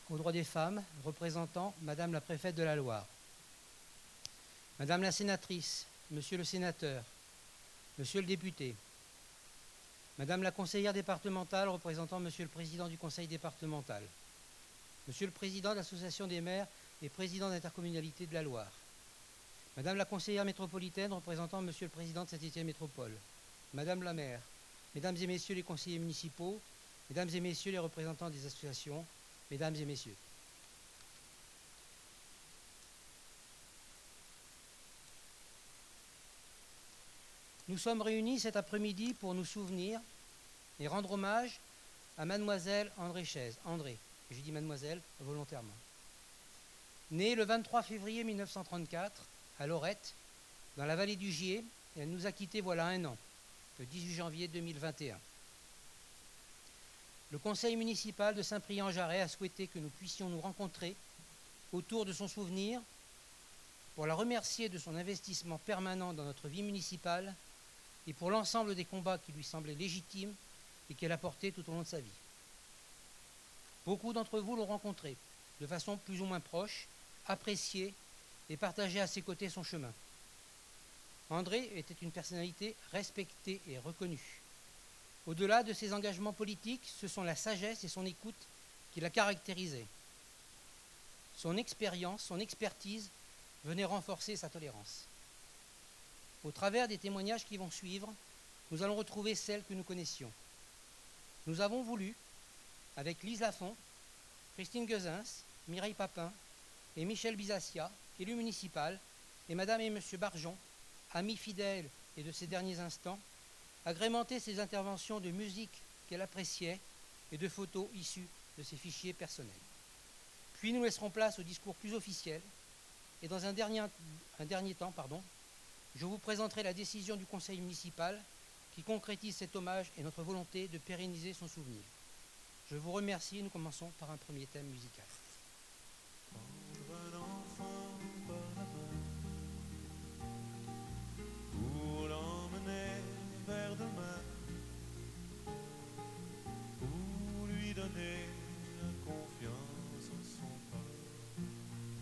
aux droits des femmes, représentant Madame la préfète de la Loire. Madame la sénatrice, Monsieur le sénateur, Monsieur le député, Madame la conseillère départementale représentant Monsieur le président du conseil départemental, Monsieur le président de l'association des maires et président d'intercommunalité de la Loire, Madame la conseillère métropolitaine représentant Monsieur le président de Saint-Étienne Métropole, Madame la maire, Mesdames et Messieurs les conseillers municipaux, Mesdames et Messieurs les représentants des associations, Mesdames et Messieurs. Nous sommes réunis cet après-midi pour nous souvenir et rendre hommage à Mademoiselle André Chaise. André, je dis Mademoiselle volontairement. Née le 23 février 1934 à Lorette, dans la vallée du Gier, et elle nous a quittés voilà un an, le 18 janvier 2021. Le conseil municipal de Saint-Priest-en-Jarret a souhaité que nous puissions nous rencontrer autour de son souvenir pour la remercier de son investissement permanent dans notre vie municipale et pour l'ensemble des combats qui lui semblaient légitimes et qu'elle a portés tout au long de sa vie. Beaucoup d'entre vous l'ont rencontré de façon plus ou moins proche, apprécié et partagé à ses côtés son chemin. André était une personnalité respectée et reconnue. Au-delà de ses engagements politiques, ce sont la sagesse et son écoute qui la caractérisaient. Son expérience, son expertise venaient renforcer sa tolérance. Au travers des témoignages qui vont suivre, nous allons retrouver celles que nous connaissions. Nous avons voulu, avec Lise Lafont, Christine Guezins, Mireille Papin et Michel Bisassia, élus municipaux, et Madame et Monsieur Barjon, amis fidèles et de ces derniers instants, agrémenter ses interventions de musique qu'elle appréciait et de photos issues de ses fichiers personnels. Puis nous laisserons place au discours plus officiel et dans un dernier temps, je vous présenterai la décision du conseil municipal qui concrétise cet hommage et notre volonté de pérenniser son souvenir. Je vous remercie et nous commençons par un premier thème musical. Prendre un enfant par la main pour l'emmener vers demain, pour lui donner la confiance en son pas.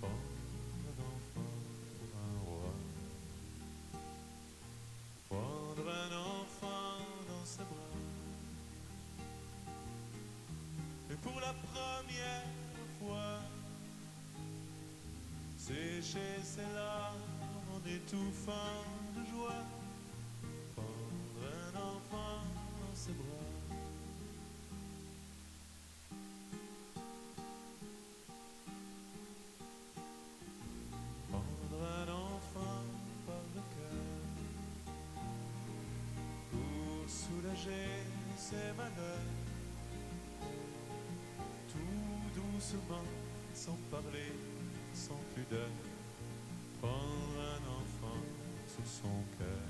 Prendre un enfant pour un roi, prendre un enfant dans ses bras, et pour la première fois sécher ses larmes en étouffant de joie, prendre un enfant dans ses bras. Prendre un enfant par le cœur pour soulager ses malheurs, tout doucement, sans parler, sans pudeur, prendre un enfant sous son cœur,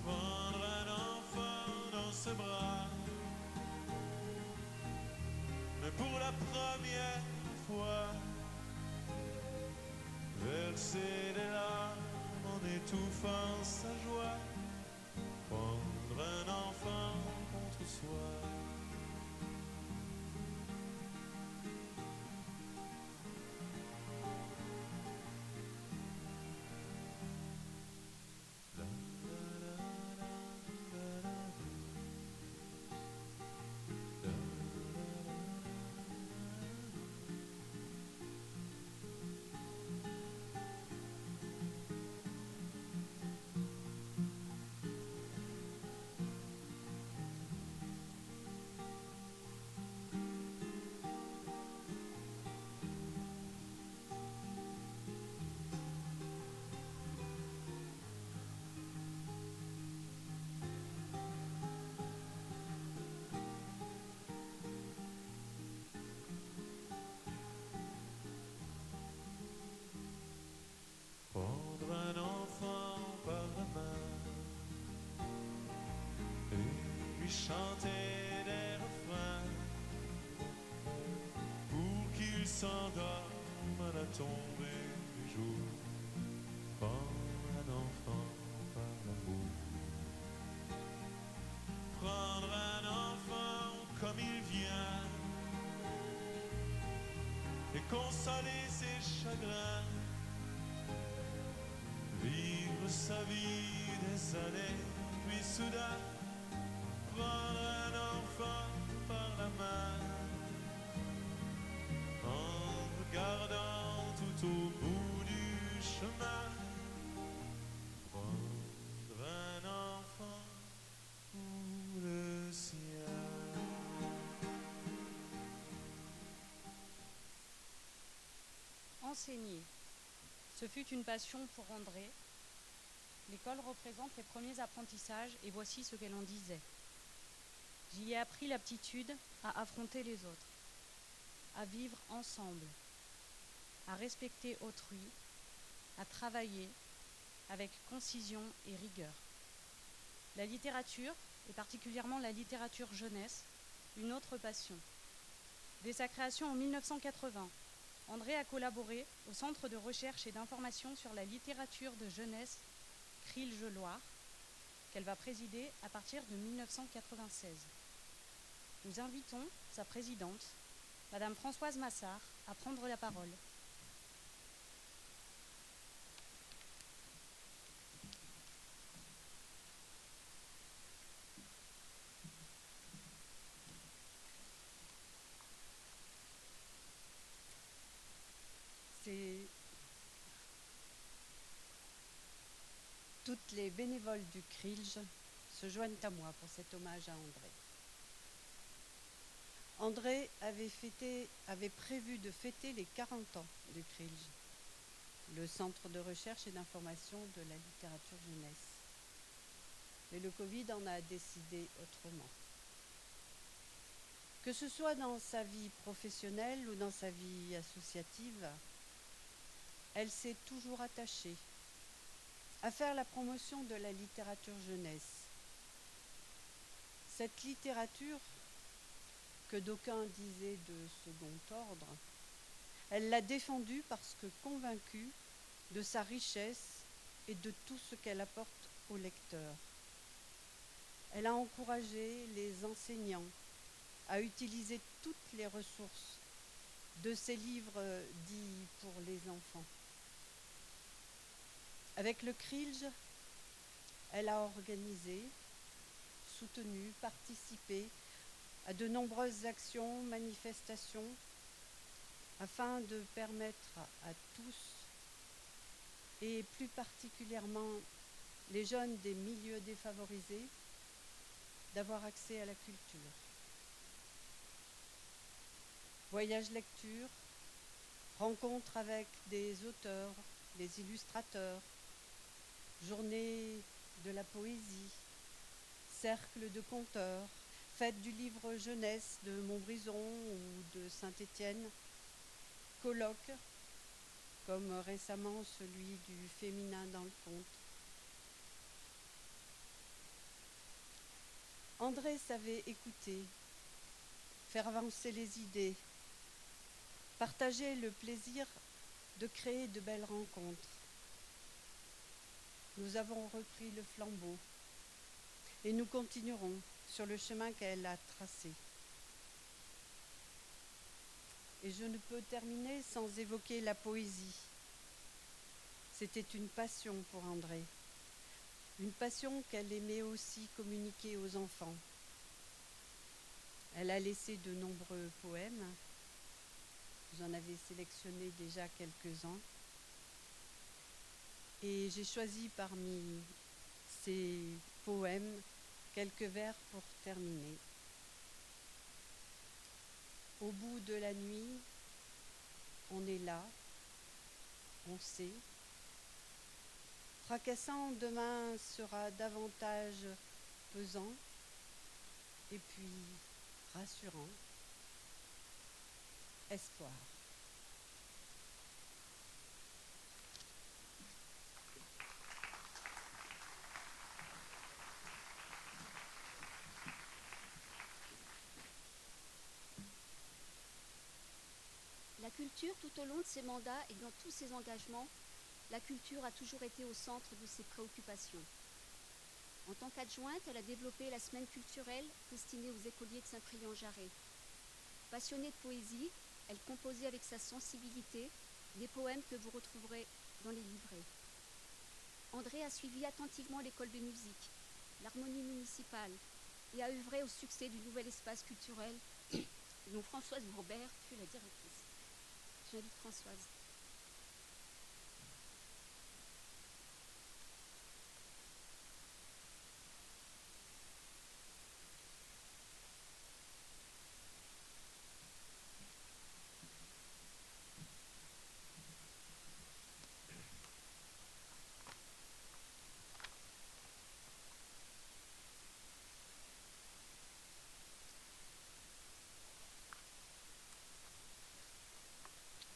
prendre un enfant dans ses bras, mais pour la première fois, verser des larmes en étouffant sa joie, prendre un enfant contre soi. Prendre un enfant par la main et lui chanter des refrains pour qu'il s'endorme à la tombée du jour. Prendre un enfant par l'amour, prendre un enfant comme il vient, consoler ses chagrins, vivre sa vie des années, puis soudain prendre un enfant par la main, en regardant tout au bout du chemin, prendre un enfant pour le sien. Enseigner. Ce fut une passion pour André. L'école représente les premiers apprentissages et voici ce qu'elle en disait. J'y ai appris l'aptitude à affronter les autres, à vivre ensemble, à respecter autrui, à travailler avec concision et rigueur. La littérature, et particulièrement la littérature jeunesse, une autre passion. Dès sa création en 1980, André a collaboré au Centre de recherche et d'information sur la littérature de jeunesse Crilge-Loire, qu'elle va présider à partir de 1996. Nous invitons sa présidente, Madame Françoise Massard, à prendre la parole. Toutes les bénévoles du CRILJ se joignent à moi pour cet hommage à André. André avait prévu de fêter les 40 ans du CRILJ, le Centre de recherche et d'information de la littérature jeunesse. Mais le Covid en a décidé autrement. Que ce soit dans sa vie professionnelle ou dans sa vie associative, elle s'est toujours attachée à faire la promotion de la littérature jeunesse. Cette littérature, que d'aucuns disaient de second ordre, elle l'a défendue parce que convaincue de sa richesse et de tout ce qu'elle apporte aux lecteurs. Elle a encouragé les enseignants à utiliser toutes les ressources de ces livres dits pour les enfants. Avec le CRILJ, elle a organisé, soutenu, participé à de nombreuses actions, manifestations, afin de permettre à tous, et plus particulièrement les jeunes des milieux défavorisés, d'avoir accès à la culture. Voyage lecture, rencontres avec des auteurs, des illustrateurs, journée de la poésie, cercle de conteurs, fête du livre jeunesse de Montbrison ou de Saint-Étienne, colloques, comme récemment celui du féminin dans le conte. André savait écouter, faire avancer les idées, partager le plaisir de créer de belles rencontres. Nous avons repris le flambeau et nous continuerons sur le chemin qu'elle a tracé. Et je ne peux terminer sans évoquer la poésie. C'était une passion pour André, une passion qu'elle aimait aussi communiquer aux enfants. Elle a laissé de nombreux poèmes. Vous en avez sélectionné déjà quelques-uns. Et j'ai choisi parmi ces poèmes quelques vers pour terminer. Au bout de la nuit, on est là, on sait. Fracassant, demain sera davantage pesant et puis rassurant. Espoir. La culture, tout au long de ses mandats et dans tous ses engagements, la culture a toujours été au centre de ses préoccupations. En tant qu'adjointe, elle a développé la semaine culturelle destinée aux écoliers de Saint-Priant-Jarret. Passionnée de poésie, Elle composait avec sa sensibilité des poèmes que vous retrouverez dans les livrets. André a suivi attentivement l'école de musique, l'harmonie municipale et a œuvré au succès du nouvel espace culturel dont Françoise Bourbert fut la directrice. J'invite Françoise.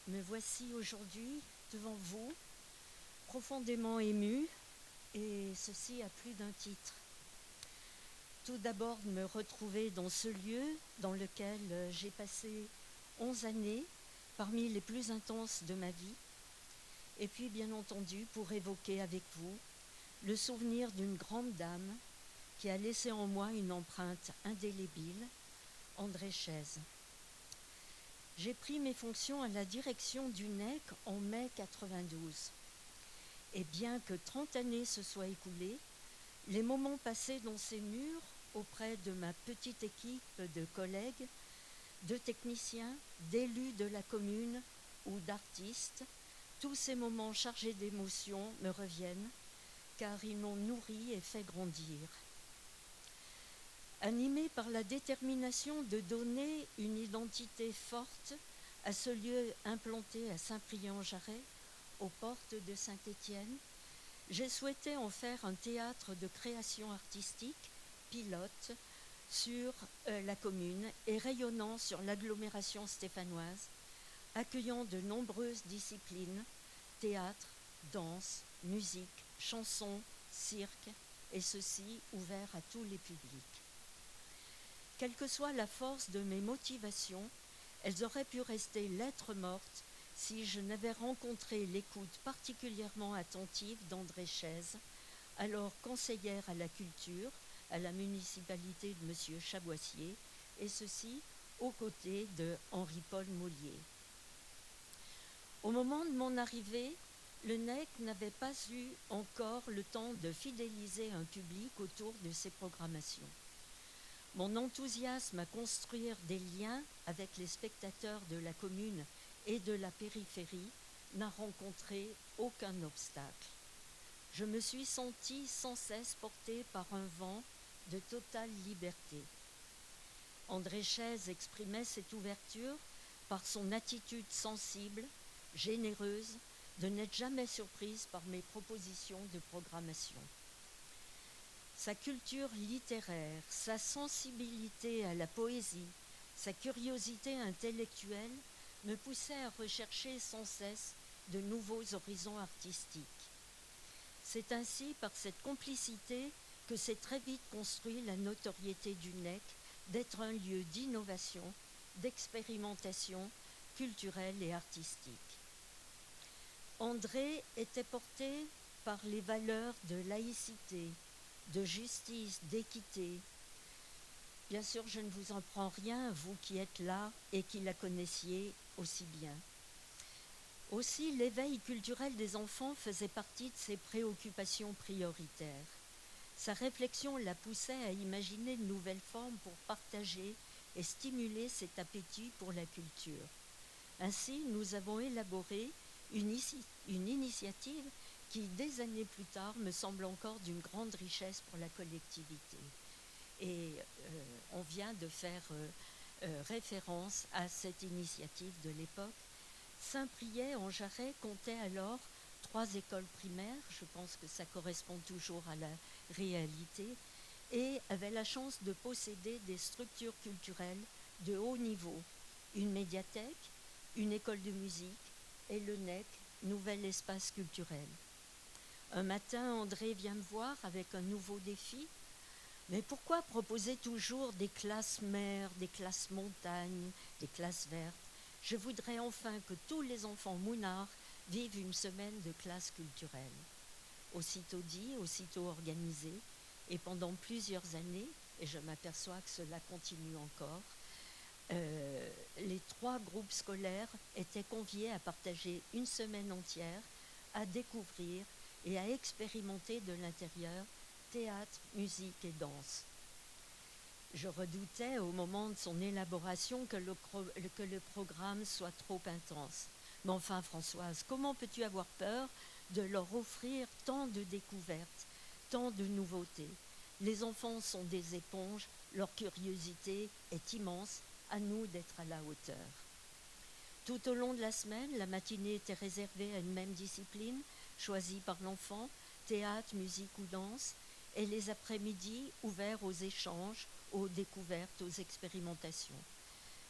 Me voici aujourd'hui devant vous, profondément émue, et ceci à plus d'un titre. Tout d'abord, de me retrouver dans ce lieu dans lequel j'ai passé 11 années, parmi les plus intenses de ma vie, et puis bien entendu pour évoquer avec vous le souvenir d'une grande dame qui a laissé en moi une empreinte indélébile, André Chèze. J'ai pris mes fonctions à la direction du NEC en mai 92. Et bien que 30 années se soient écoulées, les moments passés dans ces murs auprès de ma petite équipe de collègues, de techniciens, d'élus de la commune ou d'artistes, tous ces moments chargés d'émotions me reviennent car ils m'ont nourri et fait grandir. Animé par la détermination de donner une identité forte à ce lieu implanté à Saint-Priest-en-Jarret, aux portes de Saint-Étienne, j'ai souhaité en faire un théâtre de création artistique pilote sur la commune et rayonnant sur l'agglomération stéphanoise, accueillant de nombreuses disciplines, théâtre, danse, musique, chanson, cirque, et ceci ouvert à tous les publics. Quelle que soit la force de mes motivations, elles auraient pu rester lettres mortes si je n'avais rencontré l'écoute particulièrement attentive d'André Chèze, alors conseillère à la culture, à la municipalité de M. Chaboissier, et ceci aux côtés de Henri-Paul Mollier. Au moment de mon arrivée, le NEC n'avait pas eu encore le temps de fidéliser un public autour de ses programmations. Mon enthousiasme à construire des liens avec les spectateurs de la commune et de la périphérie n'a rencontré aucun obstacle. Je me suis sentie sans cesse portée par un vent de totale liberté. André Chèze exprimait cette ouverture par son attitude sensible, généreuse, de n'être jamais surprise par mes propositions de programmation. Sa culture littéraire, sa sensibilité à la poésie, sa curiosité intellectuelle me poussaient à rechercher sans cesse de nouveaux horizons artistiques. C'est ainsi par cette complicité que s'est très vite construit la notoriété du NEC d'être un lieu d'innovation, d'expérimentation culturelle et artistique. André était porté par les valeurs de laïcité, de justice, d'équité. Bien sûr, je ne vous en prends rien, vous qui êtes là et qui la connaissiez aussi bien. Aussi, l'éveil culturel des enfants faisait partie de ses préoccupations prioritaires. Sa réflexion la poussait à imaginer de nouvelles formes pour partager et stimuler cet appétit pour la culture. Ainsi, nous avons élaboré une initiative qui, des années plus tard, me semble encore d'une grande richesse pour la collectivité. Et on vient de faire référence à cette initiative de l'époque. Saint-Priest-en-Jarret comptait alors 3 écoles primaires, je pense que ça correspond toujours à la réalité, et avait la chance de posséder des structures culturelles de haut niveau, une médiathèque, une école de musique et le NEC, nouvel espace culturel. Un matin, André vient me voir avec un nouveau défi. Mais pourquoi proposer toujours des classes mers, des classes montagnes, des classes vertes? Je voudrais enfin que tous les enfants mounards vivent une semaine de classe culturelle. Aussitôt dit, aussitôt organisé, et pendant plusieurs années, et je m'aperçois que cela continue encore, les 3 groupes scolaires étaient conviés à partager une semaine entière, à découvrir et à expérimenter de l'intérieur théâtre, musique et danse. Je redoutais au moment de son élaboration que le programme soit trop intense. Mais enfin, Françoise, comment peux-tu avoir peur de leur offrir tant de découvertes, tant de nouveautés? Les enfants sont des éponges, leur curiosité est immense, à nous d'être à la hauteur. Tout au long de la semaine, la matinée était réservée à une même discipline, choisie par l'enfant, théâtre, musique ou danse, et les après-midi ouverts aux échanges, aux découvertes, aux expérimentations.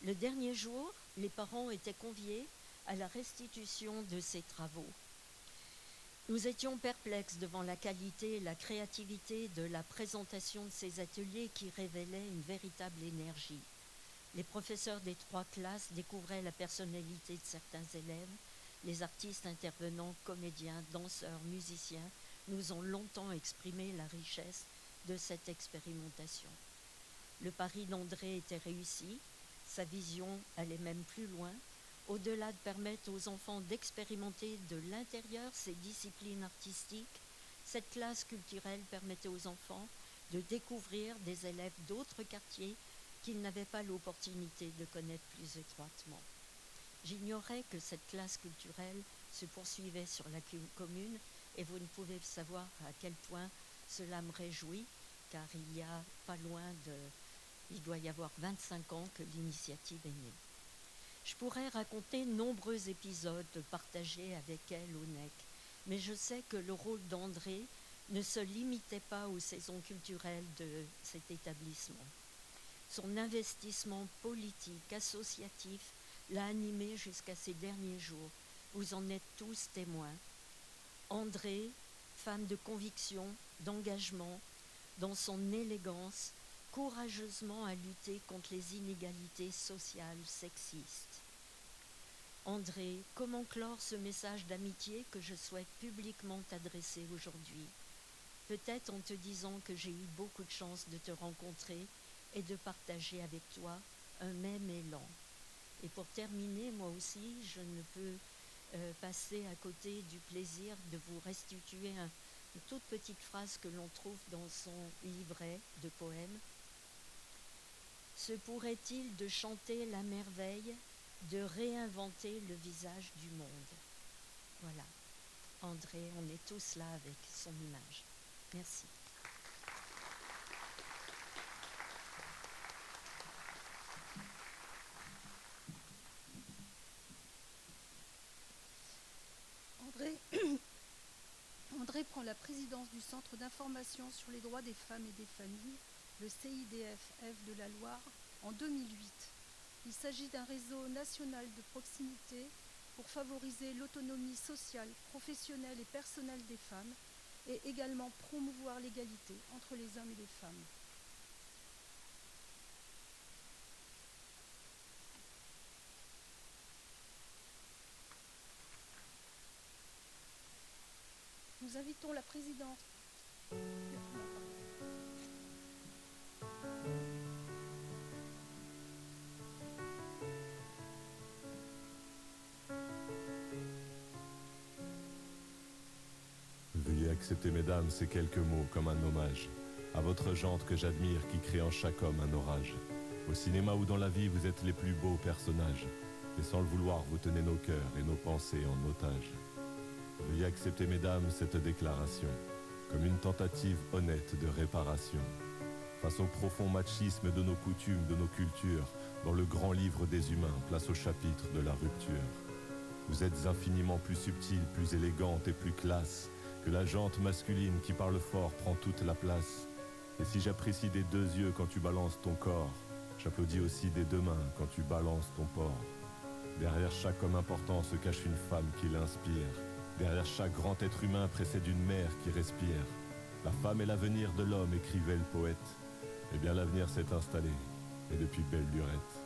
Le dernier jour, les parents étaient conviés à la restitution de ces travaux. Nous étions perplexes devant la qualité et la créativité de la présentation de ces ateliers qui révélaient une véritable énergie. Les professeurs des 3 classes découvraient la personnalité de certains élèves. Les artistes intervenants, comédiens, danseurs, musiciens, nous ont longtemps exprimé la richesse de cette expérimentation. Le pari d'André était réussi, sa vision allait même plus loin, au-delà de permettre aux enfants d'expérimenter de l'intérieur ces disciplines artistiques. Cette classe culturelle permettait aux enfants de découvrir des élèves d'autres quartiers qu'ils n'avaient pas l'opportunité de connaître plus étroitement. J'ignorais que cette classe culturelle se poursuivait sur la commune et vous ne pouvez savoir à quel point cela me réjouit, car il doit y avoir 25 ans que l'initiative est née. Je pourrais raconter nombreux épisodes partagés avec elle au NEC, mais je sais que le rôle d'André ne se limitait pas aux saisons culturelles de cet établissement. Son investissement politique, associatif, l'a animé jusqu'à ces derniers jours. Vous en êtes tous témoins. André, femme de conviction, d'engagement, dans son élégance, courageusement à lutter contre les inégalités sociales sexistes. André, comment clore ce message d'amitié que je souhaite publiquement t'adresser aujourd'hui? Peut-être en te disant que j'ai eu beaucoup de chance de te rencontrer et de partager avec toi un même élan. Et pour terminer, moi aussi, je ne peux passer à côté du plaisir de vous restituer une toute petite phrase que l'on trouve dans son livret de poèmes. Se pourrait-il de chanter la merveille, de réinventer le visage du monde? Voilà, André, on est tous là avec son image. Merci. André prend la présidence du Centre d'information sur les droits des femmes et des familles, le CIDF-F de la Loire, en 2008. Il s'agit d'un réseau national de proximité pour favoriser l'autonomie sociale, professionnelle et personnelle des femmes et également promouvoir l'égalité entre les hommes et les femmes. Nous invitons la présidente. Veuillez accepter, mesdames, ces quelques mots comme un hommage à votre gente que j'admire, qui crée en chaque homme un orage. Au cinéma ou dans la vie, vous êtes les plus beaux personnages, et sans le vouloir, vous tenez nos cœurs et nos pensées en otage. Veuillez accepter, mesdames, cette déclaration comme une tentative honnête de réparation face au profond machisme de nos coutumes, de nos cultures. Dans le grand livre des humains, place au chapitre de la rupture. Vous êtes infiniment plus subtile, plus élégante et plus classe que la jante masculine qui parle fort prend toute la place. Et si j'apprécie des 2 yeux quand tu balances ton corps, j'applaudis aussi des 2 mains quand tu balances ton porc. Derrière chaque homme important se cache une femme qui l'inspire. Derrière chaque grand être humain précède une mère qui respire. La femme est l'avenir de l'homme, écrivait le poète. Eh bien l'avenir s'est installé, et depuis belle lurette.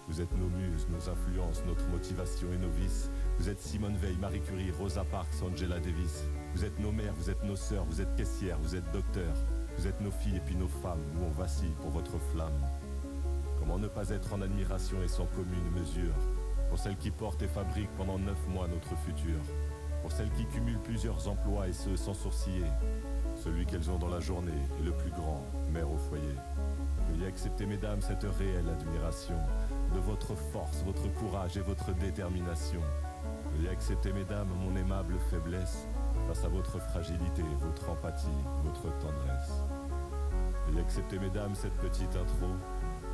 Vous êtes nos muses, nos influences, notre motivation et nos vices. Vous êtes Simone Veil, Marie Curie, Rosa Parks, Angela Davis. Vous êtes nos mères, vous êtes nos sœurs, vous êtes caissières, vous êtes docteurs. Vous êtes nos filles et puis nos femmes, où on vacille pour votre flamme. Comment ne pas être en admiration et sans commune mesure pour celle qui porte et fabrique pendant 9 mois notre futur, pour celle qui cumule plusieurs emplois et ce sans sourciller, celui qu'elles ont dans la journée est le plus grand, mère au foyer. Veuillez accepter, mesdames, cette réelle admiration de votre force, votre courage et votre détermination. Veuillez accepter, mesdames, mon aimable faiblesse face à votre fragilité, votre empathie, votre tendresse. Veuillez accepter, mesdames, cette petite intro,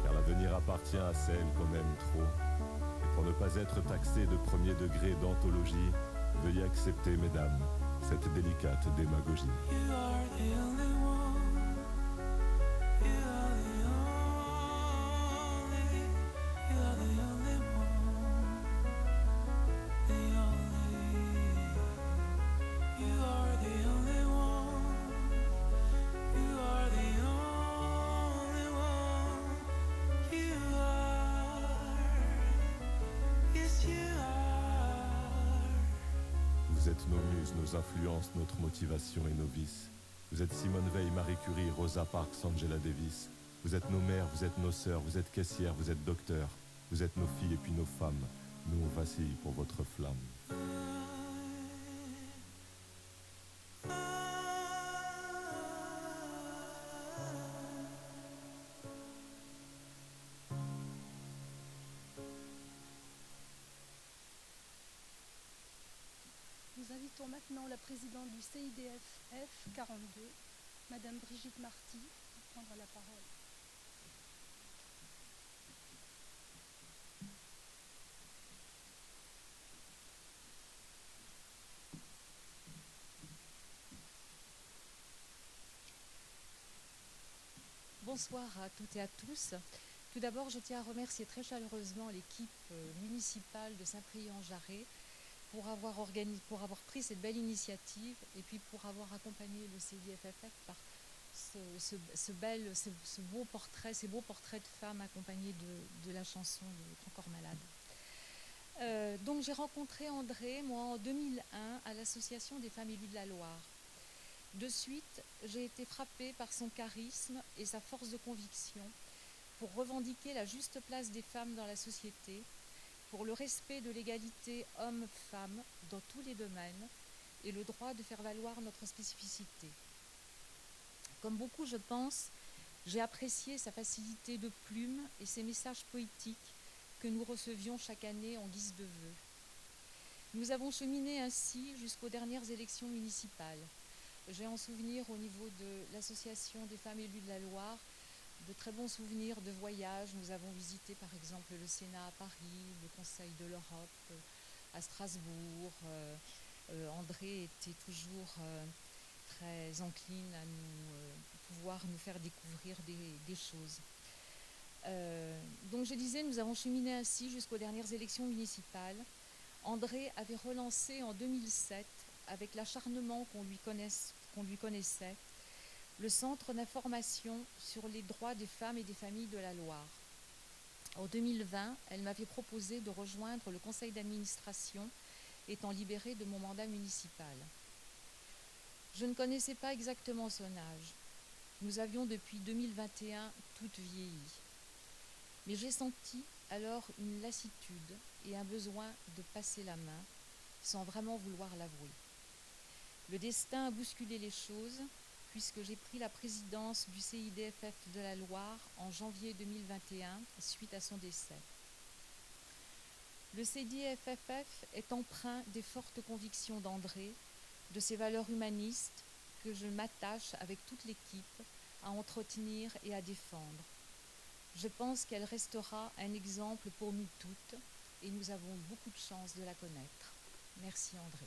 car l'avenir appartient à celle qu'on aime trop. Et pour ne pas être taxé de premier degré d'anthologie, veuillez accepter, mesdames, cette délicate démagogie. You are the only one. You are the only. You are the only one. The only. You are the only one. You are the only one. You are. Yes, you are. Vous êtes nos muses, nos influences, notre motivation et nos vices. Vous êtes Simone Veil, Marie Curie, Rosa Parks, Angela Davis. Vous êtes nos mères, vous êtes nos sœurs, vous êtes caissières, vous êtes docteurs. Vous êtes nos filles et puis nos femmes. Nous, on vacille pour votre flamme. Nous invitons maintenant la présidente du CIDF F42, Madame Brigitte Marty, pour prendre la parole. Bonsoir à toutes et à tous. Tout d'abord, je tiens à remercier très chaleureusement l'équipe municipale de Saint-Priest-en-Jarret pour avoir pris cette belle initiative et puis pour avoir accompagné le CIDFFF par ce beau portrait, ces beaux portraits de femmes accompagnés de la chanson de Grand Corps Malade. Donc j'ai rencontré André, moi, en 2001 à l'Association des femmes élues de la Loire. De suite, j'ai été frappée par son charisme et sa force de conviction pour revendiquer la juste place des femmes dans la société, pour le respect de l'égalité hommes-femmes dans tous les domaines et le droit de faire valoir notre spécificité. Comme beaucoup, je pense, j'ai apprécié sa facilité de plume et ses messages poétiques que nous recevions chaque année en guise de vœux. Nous avons cheminé ainsi jusqu'aux dernières élections municipales. J'ai en souvenir au niveau de l'Association des femmes élues de la Loire de très bons souvenirs de voyages. Nous avons visité par exemple le Sénat à Paris, le Conseil de l'Europe à Strasbourg. André était toujours très encline à pouvoir nous faire découvrir des choses. Donc je disais, nous avons cheminé ainsi jusqu'aux dernières élections municipales. André avait relancé en 2007, avec l'acharnement qu'on lui connaissait, le Centre d'information sur les droits des femmes et des familles de la Loire. En 2020, elle m'avait proposé de rejoindre le conseil d'administration, étant libérée de mon mandat municipal. Je ne connaissais pas exactement son âge. Nous avions depuis 2021 toutes vieilli. Mais j'ai senti alors une lassitude et un besoin de passer la main, sans vraiment vouloir l'avouer. Le destin a bousculé les choses, puisque j'ai pris la présidence du CIDFF de la Loire en janvier 2021, suite à son décès. Le CIDFF est empreint des fortes convictions d'André, de ses valeurs humanistes que je m'attache avec toute l'équipe à entretenir et à défendre. Je pense qu'elle restera un exemple pour nous toutes et nous avons beaucoup de chance de la connaître. Merci André.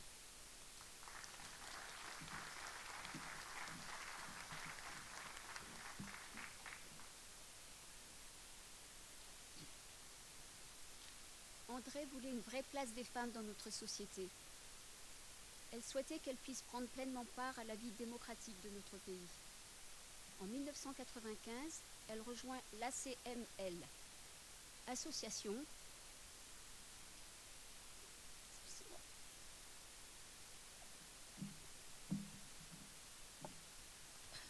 André voulait une vraie place des femmes dans notre société. Elle souhaitait qu'elles puissent prendre pleinement part à la vie démocratique de notre pays. En 1995, elle rejoint l'ACML, association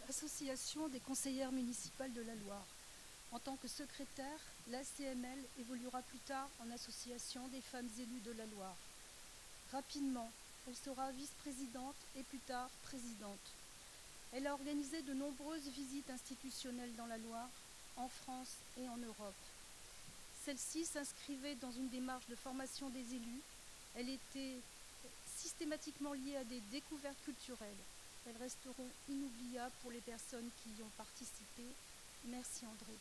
Association des conseillères municipales de la Loire. En tant que secrétaire, l'ACML évoluera plus tard en association des femmes élues de la Loire. Rapidement, elle sera vice-présidente et plus tard présidente. Elle a organisé de nombreuses visites institutionnelles dans la Loire, en France et en Europe. Celle-ci s'inscrivait dans une démarche de formation des élus. Elle était systématiquement liée à des découvertes culturelles. Elles resteront inoubliables pour les personnes qui y ont participé. Merci André.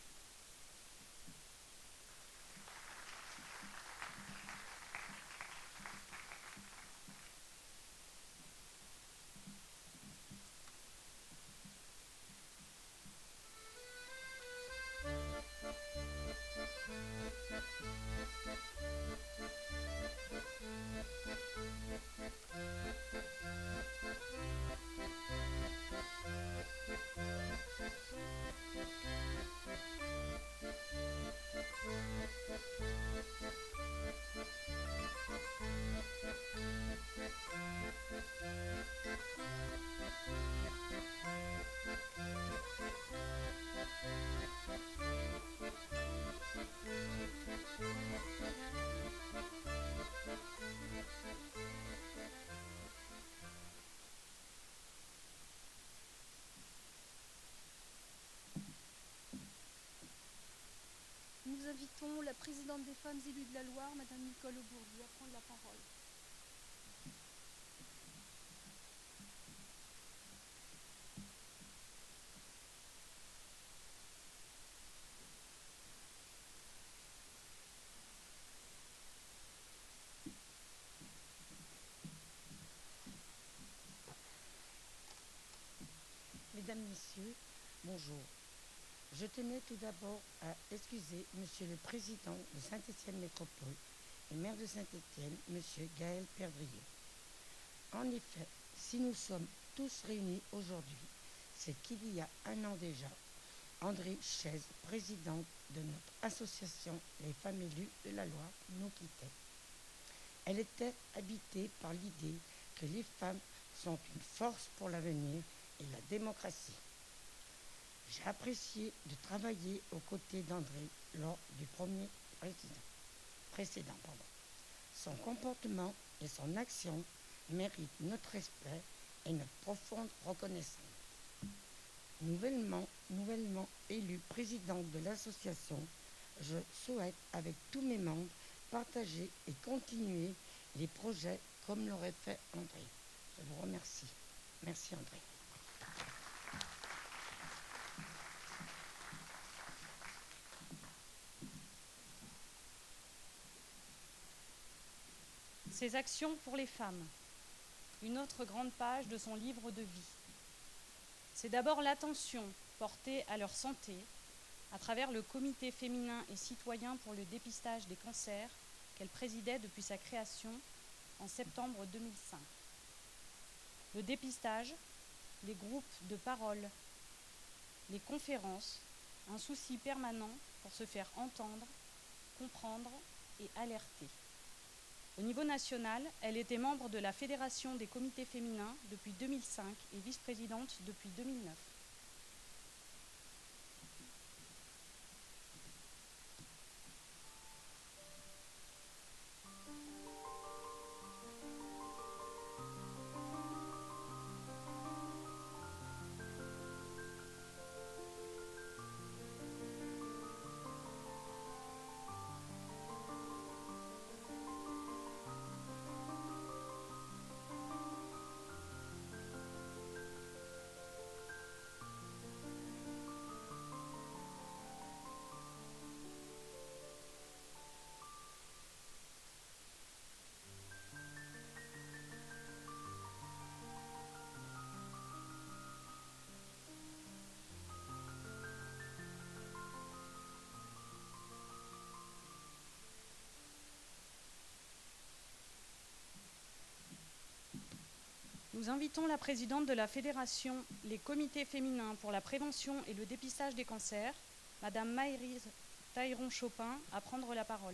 Nous invitons la présidente des femmes élues de la Loire, Madame Nicole Aubourdu, à prendre la parole. Mesdames, Messieurs, bonjour. Je tenais tout d'abord à excuser Monsieur le Président de Saint-Étienne Métropole et maire de Saint-Étienne, Monsieur Gaël Perdrier. En effet, si nous sommes tous réunis aujourd'hui, c'est qu'il y a un an déjà, André Chaise, présidente de notre association Les Femmes Élues de la Loire, nous quittait. Elle était habitée par l'idée que les femmes sont une force pour l'avenir et la démocratie. J'ai apprécié de travailler aux côtés d'André lors du premier précédent. Son comportement et son action méritent notre respect et notre profonde reconnaissance. Nouvellement élue présidente de l'association, je souhaite avec tous mes membres partager et continuer les projets comme l'aurait fait André. Je vous remercie. Merci André. Ses actions pour les femmes, une autre grande page de son livre de vie. C'est d'abord l'attention portée à leur santé à travers le comité féminin et citoyen pour le dépistage des cancers qu'elle présidait depuis sa création en septembre 2005. Le dépistage, les groupes de parole, les conférences, un souci permanent pour se faire entendre, comprendre et alerter. Au niveau national, elle était membre de la Fédération des comités féminins depuis 2005 et vice-présidente depuis 2009. Nous invitons la présidente de la Fédération Les comités féminins pour la prévention et le dépistage des cancers, Madame Maëlys Tailleron-Chopin, à prendre la parole.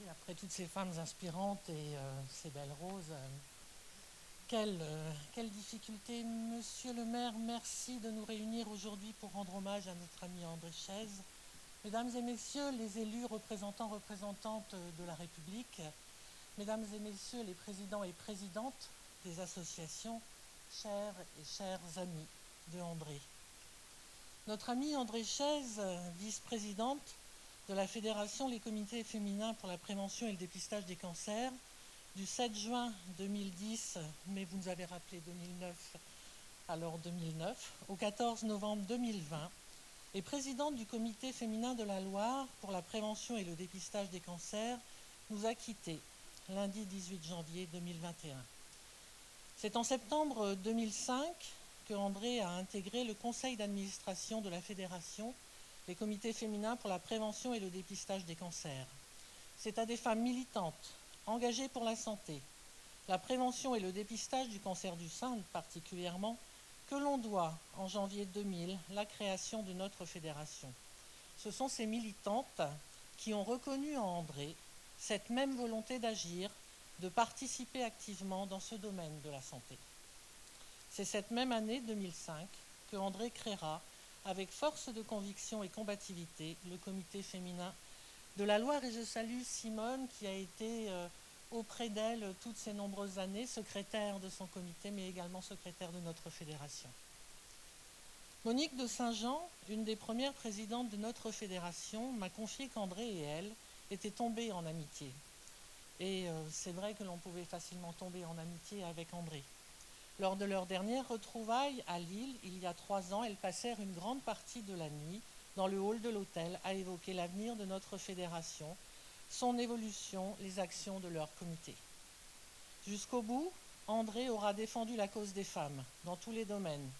Merci. Après toutes ces femmes inspirantes et ces belles roses, quelle difficulté. Monsieur le maire, merci de nous réunir aujourd'hui pour rendre hommage à notre ami André Chaise. Mesdames et messieurs les élus représentants, représentantes de la République, mesdames et messieurs les présidents et présidentes des associations, chers et chères amis de André. Notre ami André Chaise, vice-présidente de la Fédération Les Comités Féminins pour la Prévention et le Dépistage des Cancers, du 7 juin 2010, mais vous nous avez rappelé 2009, alors 2009, au 14 novembre 2020, et présidente du Comité féminin de la Loire pour la prévention et le dépistage des cancers, nous a quittés lundi 18 janvier 2021. C'est en septembre 2005 que André a intégré le conseil d'administration de la Fédération, les comités féminins pour la prévention et le dépistage des cancers. C'est à des femmes militantes, engagées pour la santé, la prévention et le dépistage du cancer du sein particulièrement, que l'on doit, en janvier 2000, la création de notre fédération. Ce sont ces militantes qui ont reconnu en André cette même volonté d'agir, de participer activement dans ce domaine de la santé. C'est cette même année 2005 que André créera, avec force de conviction et combativité, le comité féminin de la Loire. Et je salue Simone qui a été auprès d'elle toutes ces nombreuses années, secrétaire de son comité, mais également secrétaire de notre fédération. Monique de Saint-Jean, une des premières présidentes de notre fédération, m'a confié qu'André et elle étaient tombés en amitié. Et c'est vrai que l'on pouvait facilement tomber en amitié avec André. Lors de leur dernière retrouvaille à Lille, il y a 3 ans, elles passèrent une grande partie de la nuit dans le hall de l'hôtel à évoquer l'avenir de notre fédération, son évolution, les actions de leur comité. Jusqu'au bout, André aura défendu la cause des femmes dans tous les domaines.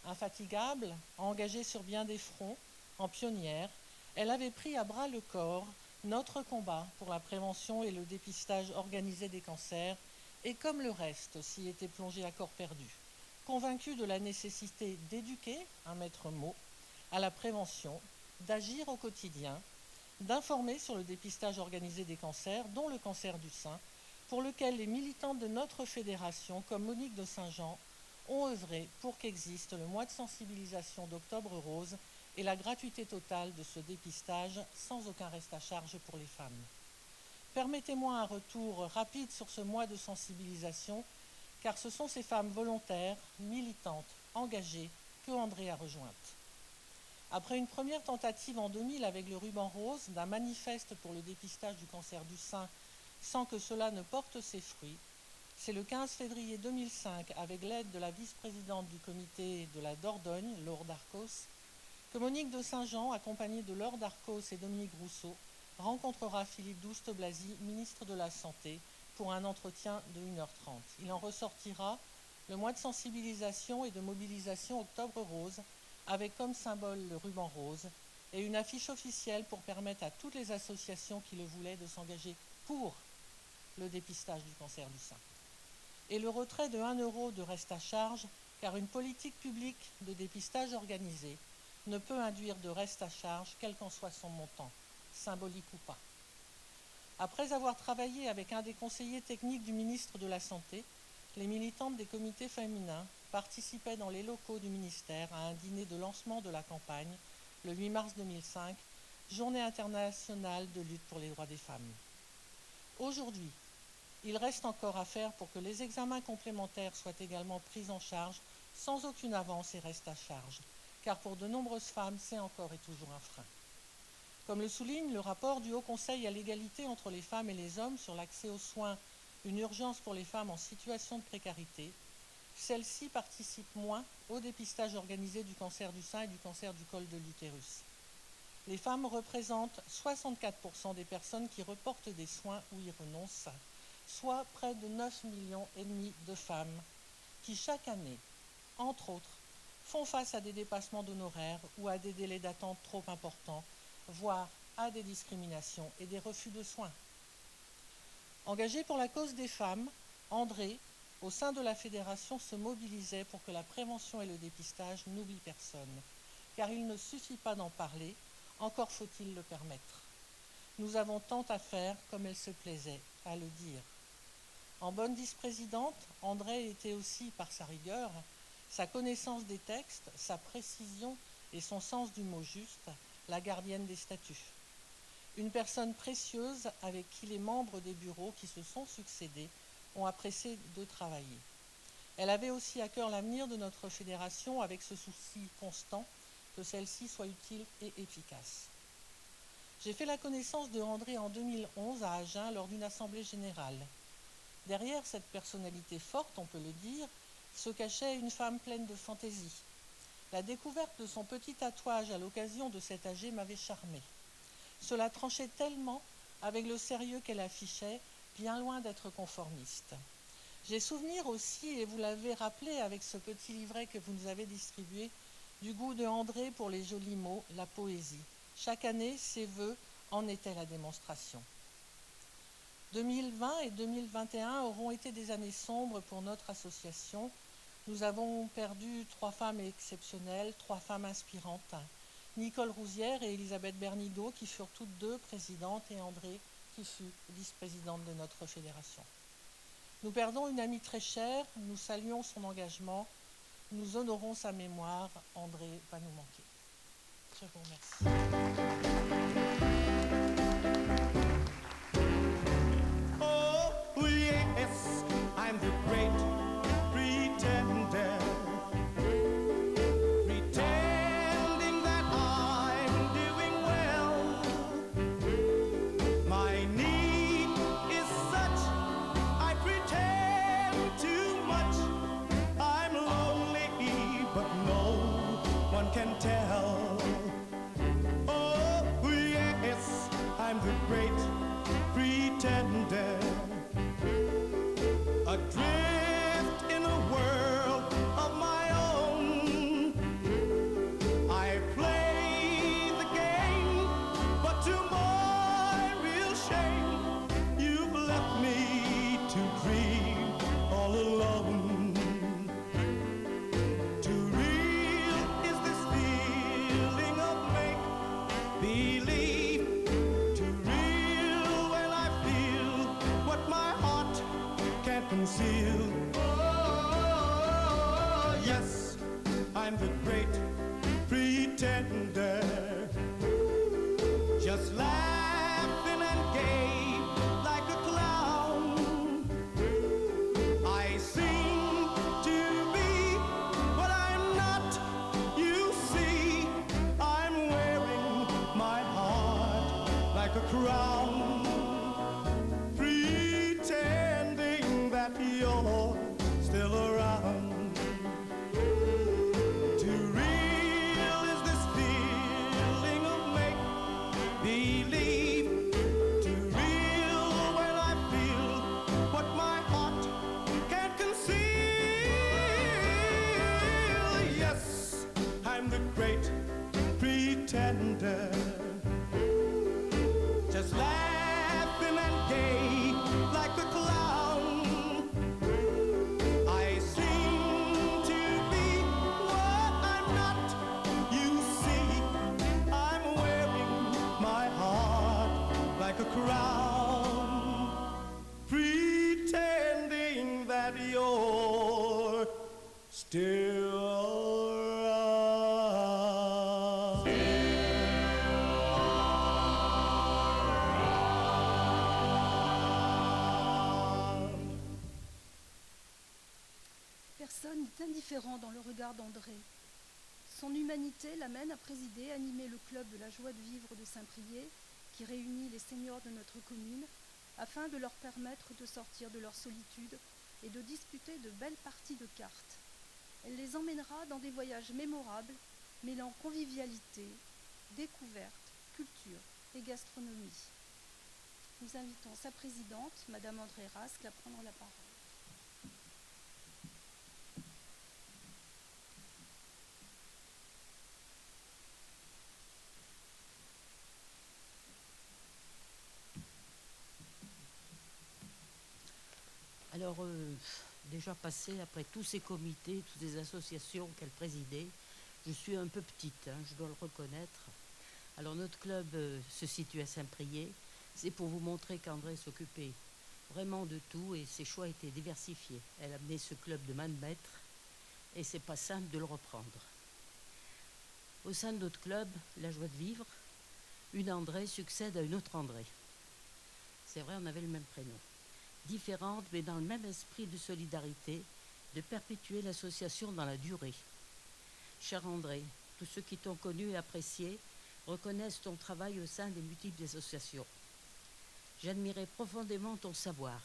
Infatigable, engagée sur bien des fronts, en pionnière, elle avait pris à bras le corps notre combat pour la prévention et le dépistage organisé des cancers, et comme le reste s'y était plongé à corps perdu, convaincue de la nécessité d'éduquer, un maître mot, à la prévention, d'agir au quotidien, d'informer sur le dépistage organisé des cancers, dont le cancer du sein, pour lequel les militantes de notre fédération, comme Monique de Saint-Jean, ont œuvré pour qu'existe le mois de sensibilisation d'Octobre Rose et la gratuité totale de ce dépistage sans aucun reste à charge pour les femmes. Permettez-moi un retour rapide sur ce mois de sensibilisation, car ce sont ces femmes volontaires, militantes, engagées, que André a rejointes. Après une première tentative en 2000 avec le ruban rose d'un manifeste pour le dépistage du cancer du sein sans que cela ne porte ses fruits, c'est le 15 février 2005, avec l'aide de la vice-présidente du comité de la Dordogne, Laure Darcos, que Monique de Saint-Jean, accompagnée de Laure Darcos et Dominique Rousseau, rencontrera Philippe Douste-Blazy, ministre de la Santé, pour un entretien de 1h30. Il en ressortira le mois de sensibilisation et de mobilisation Octobre Rose, avec comme symbole le ruban rose, et une affiche officielle pour permettre à toutes les associations qui le voulaient de s'engager pour le dépistage du cancer du sein. Et le retrait de 1 euro de reste à charge, car une politique publique de dépistage organisé ne peut induire de reste à charge, quel qu'en soit son montant, symbolique ou pas. Après avoir travaillé avec un des conseillers techniques du ministre de la Santé, les militantes des comités féminins participaient dans les locaux du ministère à un dîner de lancement de la campagne, le 8 mars 2005, Journée internationale de lutte pour les droits des femmes. Aujourd'hui, il reste encore à faire pour que les examens complémentaires soient également pris en charge sans aucune avance et reste à charge, car pour de nombreuses femmes, c'est encore et toujours un frein. Comme le souligne le rapport du Haut Conseil à l'égalité entre les femmes et les hommes sur l'accès aux soins, une urgence pour les femmes en situation de précarité, celles-ci participent moins au dépistage organisé du cancer du sein et du cancer du col de l'utérus. Les femmes représentent 64% des personnes qui reportent des soins ou y renoncent, soit près de 9,5 millions de femmes qui, chaque année, entre autres, font face à des dépassements d'honoraires ou à des délais d'attente trop importants, voire à des discriminations et des refus de soins. Engagé pour la cause des femmes, André, au sein de la fédération, se mobilisait pour que la prévention et le dépistage n'oublient personne, car il ne suffit pas d'en parler, encore faut-il le permettre. nous avons tant à faire, comme elle se plaisait à le dire. En bonne vice-présidente, André était aussi, par sa rigueur, sa connaissance des textes, sa précision et son sens du mot juste, la gardienne des statuts. Une personne précieuse avec qui les membres des bureaux qui se sont succédés ont apprécié de travailler. Elle avait aussi à cœur l'avenir de notre fédération avec ce souci constant que celle-ci soit utile et efficace. J'ai fait la connaissance de André en 2011 à Agen lors d'une assemblée générale. Derrière cette personnalité forte, on peut le dire, se cachait une femme pleine de fantaisie. La découverte de son petit tatouage à l'occasion de cet AG m'avait charmée. Cela tranchait tellement avec le sérieux qu'elle affichait, bien loin d'être conformiste. J'ai souvenir aussi, et vous l'avez rappelé avec ce petit livret que vous nous avez distribué, du goût de André pour les jolis mots, la poésie. Chaque année, ses vœux en étaient la démonstration. 2020 et 2021 auront été des années sombres pour notre association. Nous avons perdu 3 femmes exceptionnelles, 3 femmes inspirantes. Nicole Rousière et Elisabeth Bernido, qui furent toutes 2 présidentes, et André, qui fut vice-présidente de notre fédération. Nous perdons une amie très chère, nous saluons son engagement, nous honorons sa mémoire. André va nous manquer. Je vous remercie. Oh, yes, I'm the great pretender. Pretending that I'm doing well. My need is such, I pretend too much. I'm lonely, but no one can tell. Oh, yes, I'm the great pretender. Adrift in a world of my own. I play the game, but to my real shame, you've left me to dream all alone. Too real is this feeling of make-believe. Too real when I feel what my heart can't conceal. Oh, yes, I'm the great pretender. Just laughing and gay like a clown. I seem to be what I'm not. You see, I'm wearing my heart like a crown. Pretending that you're still around. Too real is this feeling of make-believe. Too real when I feel what my heart can't conceal. Yes, I'm the great pretender. Just laughing and gay like a clown. I seem to be what I'm not. You see, I'm wearing my heart like a crown. Pretending that you're still around. Personne n'est indifférent dans le regard d'André. Son humanité l'amène à présider et animer le club de la joie de vivre de Saint-Priest, qui réunit les seniors de notre commune, afin de leur permettre de sortir de leur solitude et de disputer de belles parties de cartes. Elle les emmènera dans des voyages mémorables, mêlant convivialité, découverte, culture et gastronomie. Nous invitons sa présidente, Madame André Rascle, à prendre la parole. Alors, déjà passé après tous ces comités, toutes ces associations qu'elle présidait, je suis un peu petite, je dois le reconnaître. Alors, notre club se situe à Saint-Priest C'est pour vous montrer qu'André s'occupait vraiment de tout et ses choix étaient diversifiés. Elle a mené ce club de main de maître et c'est pas simple de le reprendre. Au sein de notre club, La Joie de Vivre, une André succède à une autre André. C'est vrai, on avait le même prénom. Différentes, mais dans le même esprit de solidarité, de perpétuer l'association dans la durée. Cher André, tous ceux qui t'ont connu et apprécié reconnaissent ton travail au sein des multiples associations. J'admirais profondément ton savoir,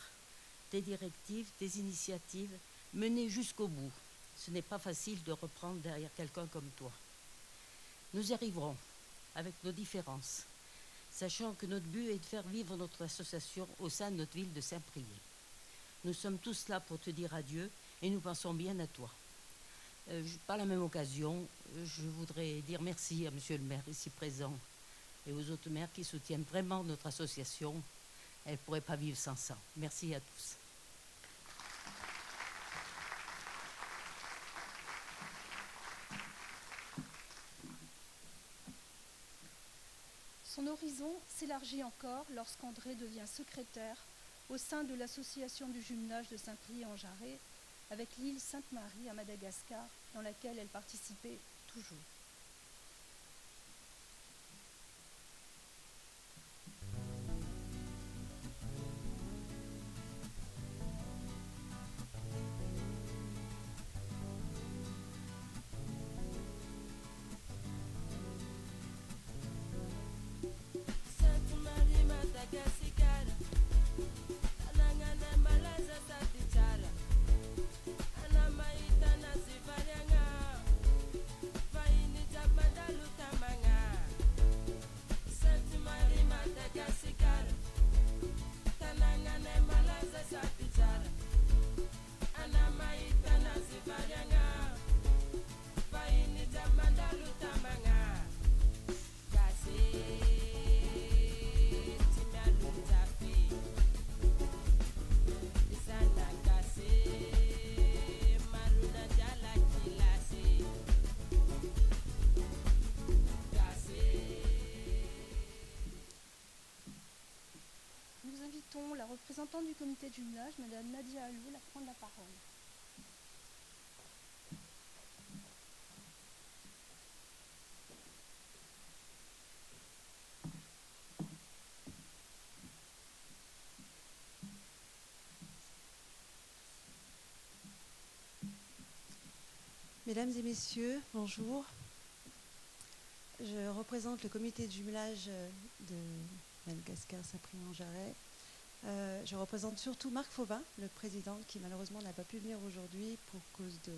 tes directives, tes initiatives menées jusqu'au bout. Ce n'est pas facile de reprendre derrière quelqu'un comme toi. Nous y arriverons, avec nos différences, sachant que notre but est de faire vivre notre association au sein de notre ville de Saint-Priest. Nous sommes tous là pour te dire adieu et nous pensons bien à toi. Par la même occasion, je voudrais dire merci à monsieur le maire ici présent et aux autres maires qui soutiennent vraiment notre association. Elle ne pourrait pas vivre sans ça. Merci à tous. Son horizon s'élargit encore lorsqu'André devient secrétaire au sein de l'association du jumelage de Saint-Priest-en-Jarret avec l'île Sainte-Marie à Madagascar, dans laquelle elle participait toujours. La représentante du comité de jumelage, Madame Nadia Aloul, à prendre la parole. Mesdames et messieurs, bonjour. Je représente le comité de jumelage de Madagascar Saint-Priest-en-Jarret. Je représente surtout Marc Fauvin, le président, qui malheureusement n'a pas pu venir aujourd'hui pour cause de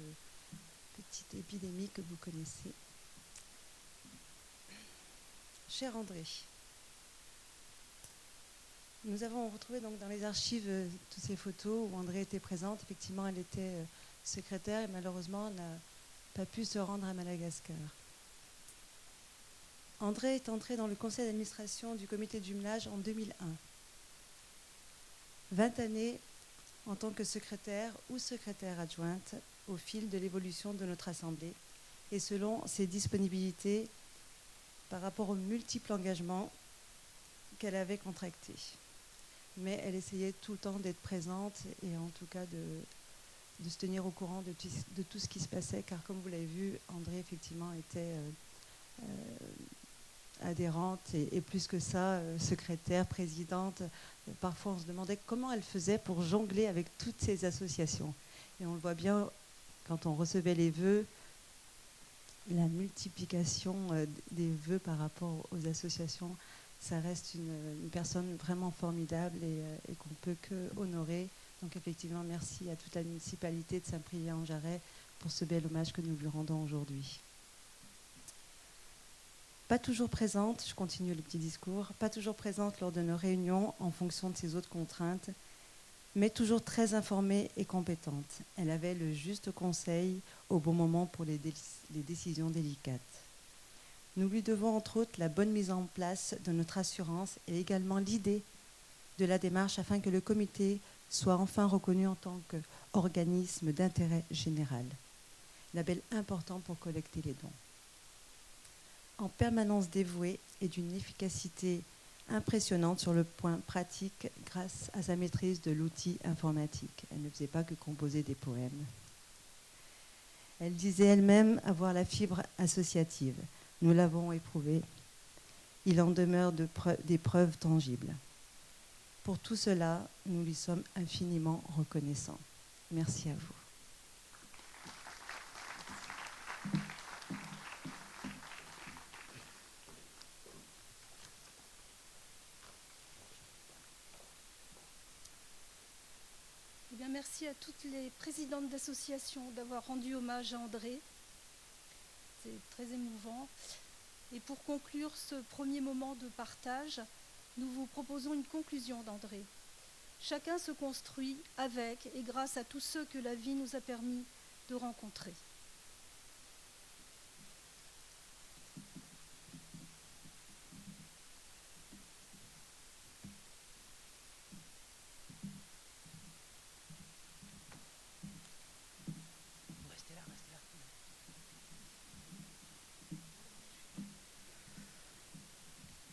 petite épidémie que vous connaissez. Cher André, nous avons retrouvé donc dans les archives toutes ces photos où André était présente. Effectivement, elle était secrétaire et malheureusement n'a pas pu se rendre à Madagascar. André est entré dans le conseil d'administration du comité de jumelage en 2001. 20 années en tant que secrétaire ou secrétaire adjointe au fil de l'évolution de notre Assemblée et selon ses disponibilités par rapport aux multiples engagements qu'elle avait contractés. Mais elle essayait tout le temps d'être présente et en tout cas de se tenir au courant de tout ce qui se passait, car comme vous l'avez vu, André effectivement était adhérente et plus que ça, secrétaire, présidente. Parfois on se demandait comment elle faisait pour jongler avec toutes ces associations. Et on le voit bien quand on recevait les vœux, la multiplication des vœux par rapport aux associations, ça reste une personne vraiment formidable et qu'on ne peut que honorer. Donc effectivement, merci à toute la municipalité de Saint-Priest-en-Jarret pour ce bel hommage que nous lui rendons aujourd'hui. Pas toujours présente, je continue le petit discours, pas toujours présente lors de nos réunions en fonction de ses autres contraintes, mais toujours très informée et compétente. Elle avait le juste conseil au bon moment pour les décisions délicates. Nous lui devons entre autres la bonne mise en place de notre assurance et également l'idée de la démarche afin que le comité soit enfin reconnu en tant qu'organisme d'intérêt général. Label important pour collecter les dons. En permanence dévouée et d'une efficacité impressionnante sur le point pratique grâce à sa maîtrise de l'outil informatique. Elle ne faisait pas que composer des poèmes. Elle disait elle-même avoir la fibre associative. Nous l'avons éprouvé. Il en demeure des preuves tangibles. Pour tout cela, nous lui sommes infiniment reconnaissants. Merci à vous. Eh bien, merci à toutes les présidentes d'associations d'avoir rendu hommage à André. C'est très émouvant. Et pour conclure ce premier moment de partage, nous vous proposons une conclusion d'André. Chacun se construit avec et grâce à tous ceux que la vie nous a permis de rencontrer.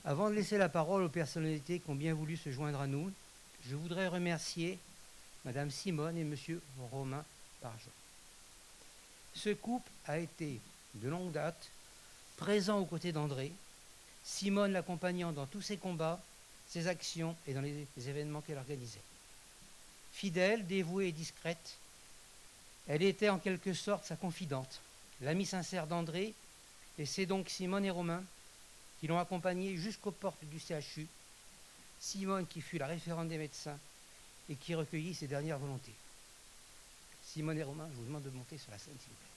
Avant de laisser la parole aux personnalités qui ont bien voulu se joindre à nous, je voudrais remercier Madame Simone et Monsieur Romain Barjon. Ce couple a été, de longue date, présent aux côtés d'André, Simone l'accompagnant dans tous ses combats, ses actions et dans les événements qu'elle organisait. Fidèle, dévouée et discrète, elle était en quelque sorte sa confidente, l'amie sincère d'André, et c'est donc Simone et Romain qui l'ont accompagné jusqu'aux portes du CHU, Simone qui fut la référente des médecins et qui recueillit ses dernières volontés. Simone et Romain, je vous demande de monter sur la scène, s'il vous plaît.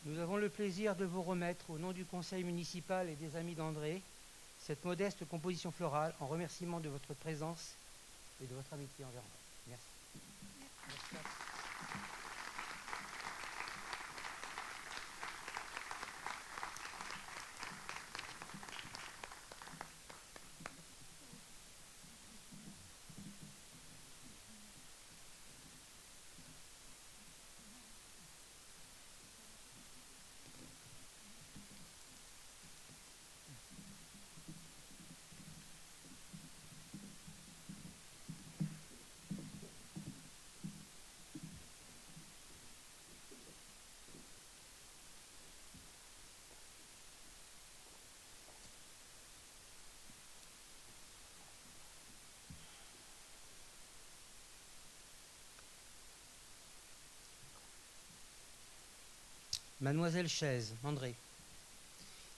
Nous avons le plaisir de vous remettre, au nom du conseil municipal et des amis d'André, cette modeste composition florale en remerciement de votre présence et de votre amitié envers moi. Merci. Merci. Mademoiselle Chaise, André,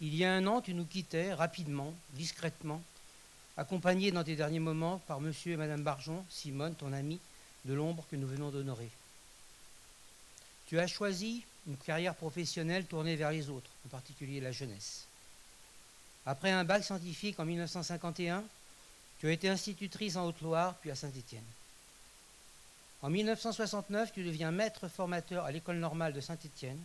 il y a 1 an, tu nous quittais rapidement, discrètement, accompagnée dans tes derniers moments par monsieur et madame Barjon, Simone, ton amie, de l'ombre que nous venons d'honorer. Tu as choisi une carrière professionnelle tournée vers les autres, en particulier la jeunesse. Après un bac scientifique en 1951, tu as été institutrice en Haute-Loire, puis à Saint-Étienne. En 1969, tu deviens maître formateur à l'École normale de Saint-Étienne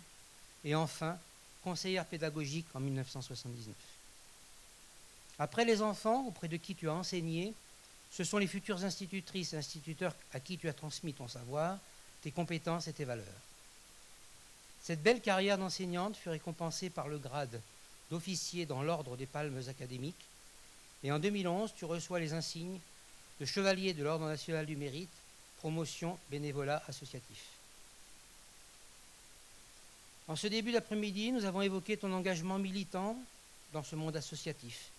et enfin conseillère pédagogique en 1979. Après les enfants auprès de qui tu as enseigné, ce sont les futures institutrices et instituteurs à qui tu as transmis ton savoir, tes compétences et tes valeurs. Cette belle carrière d'enseignante fut récompensée par le grade d'officier dans l'ordre des Palmes académiques et en 2011, tu reçois les insignes de chevalier de l'Ordre national du mérite, promotion bénévolat associatif. En ce début d'après-midi, nous avons évoqué ton engagement militant dans ce monde associatif.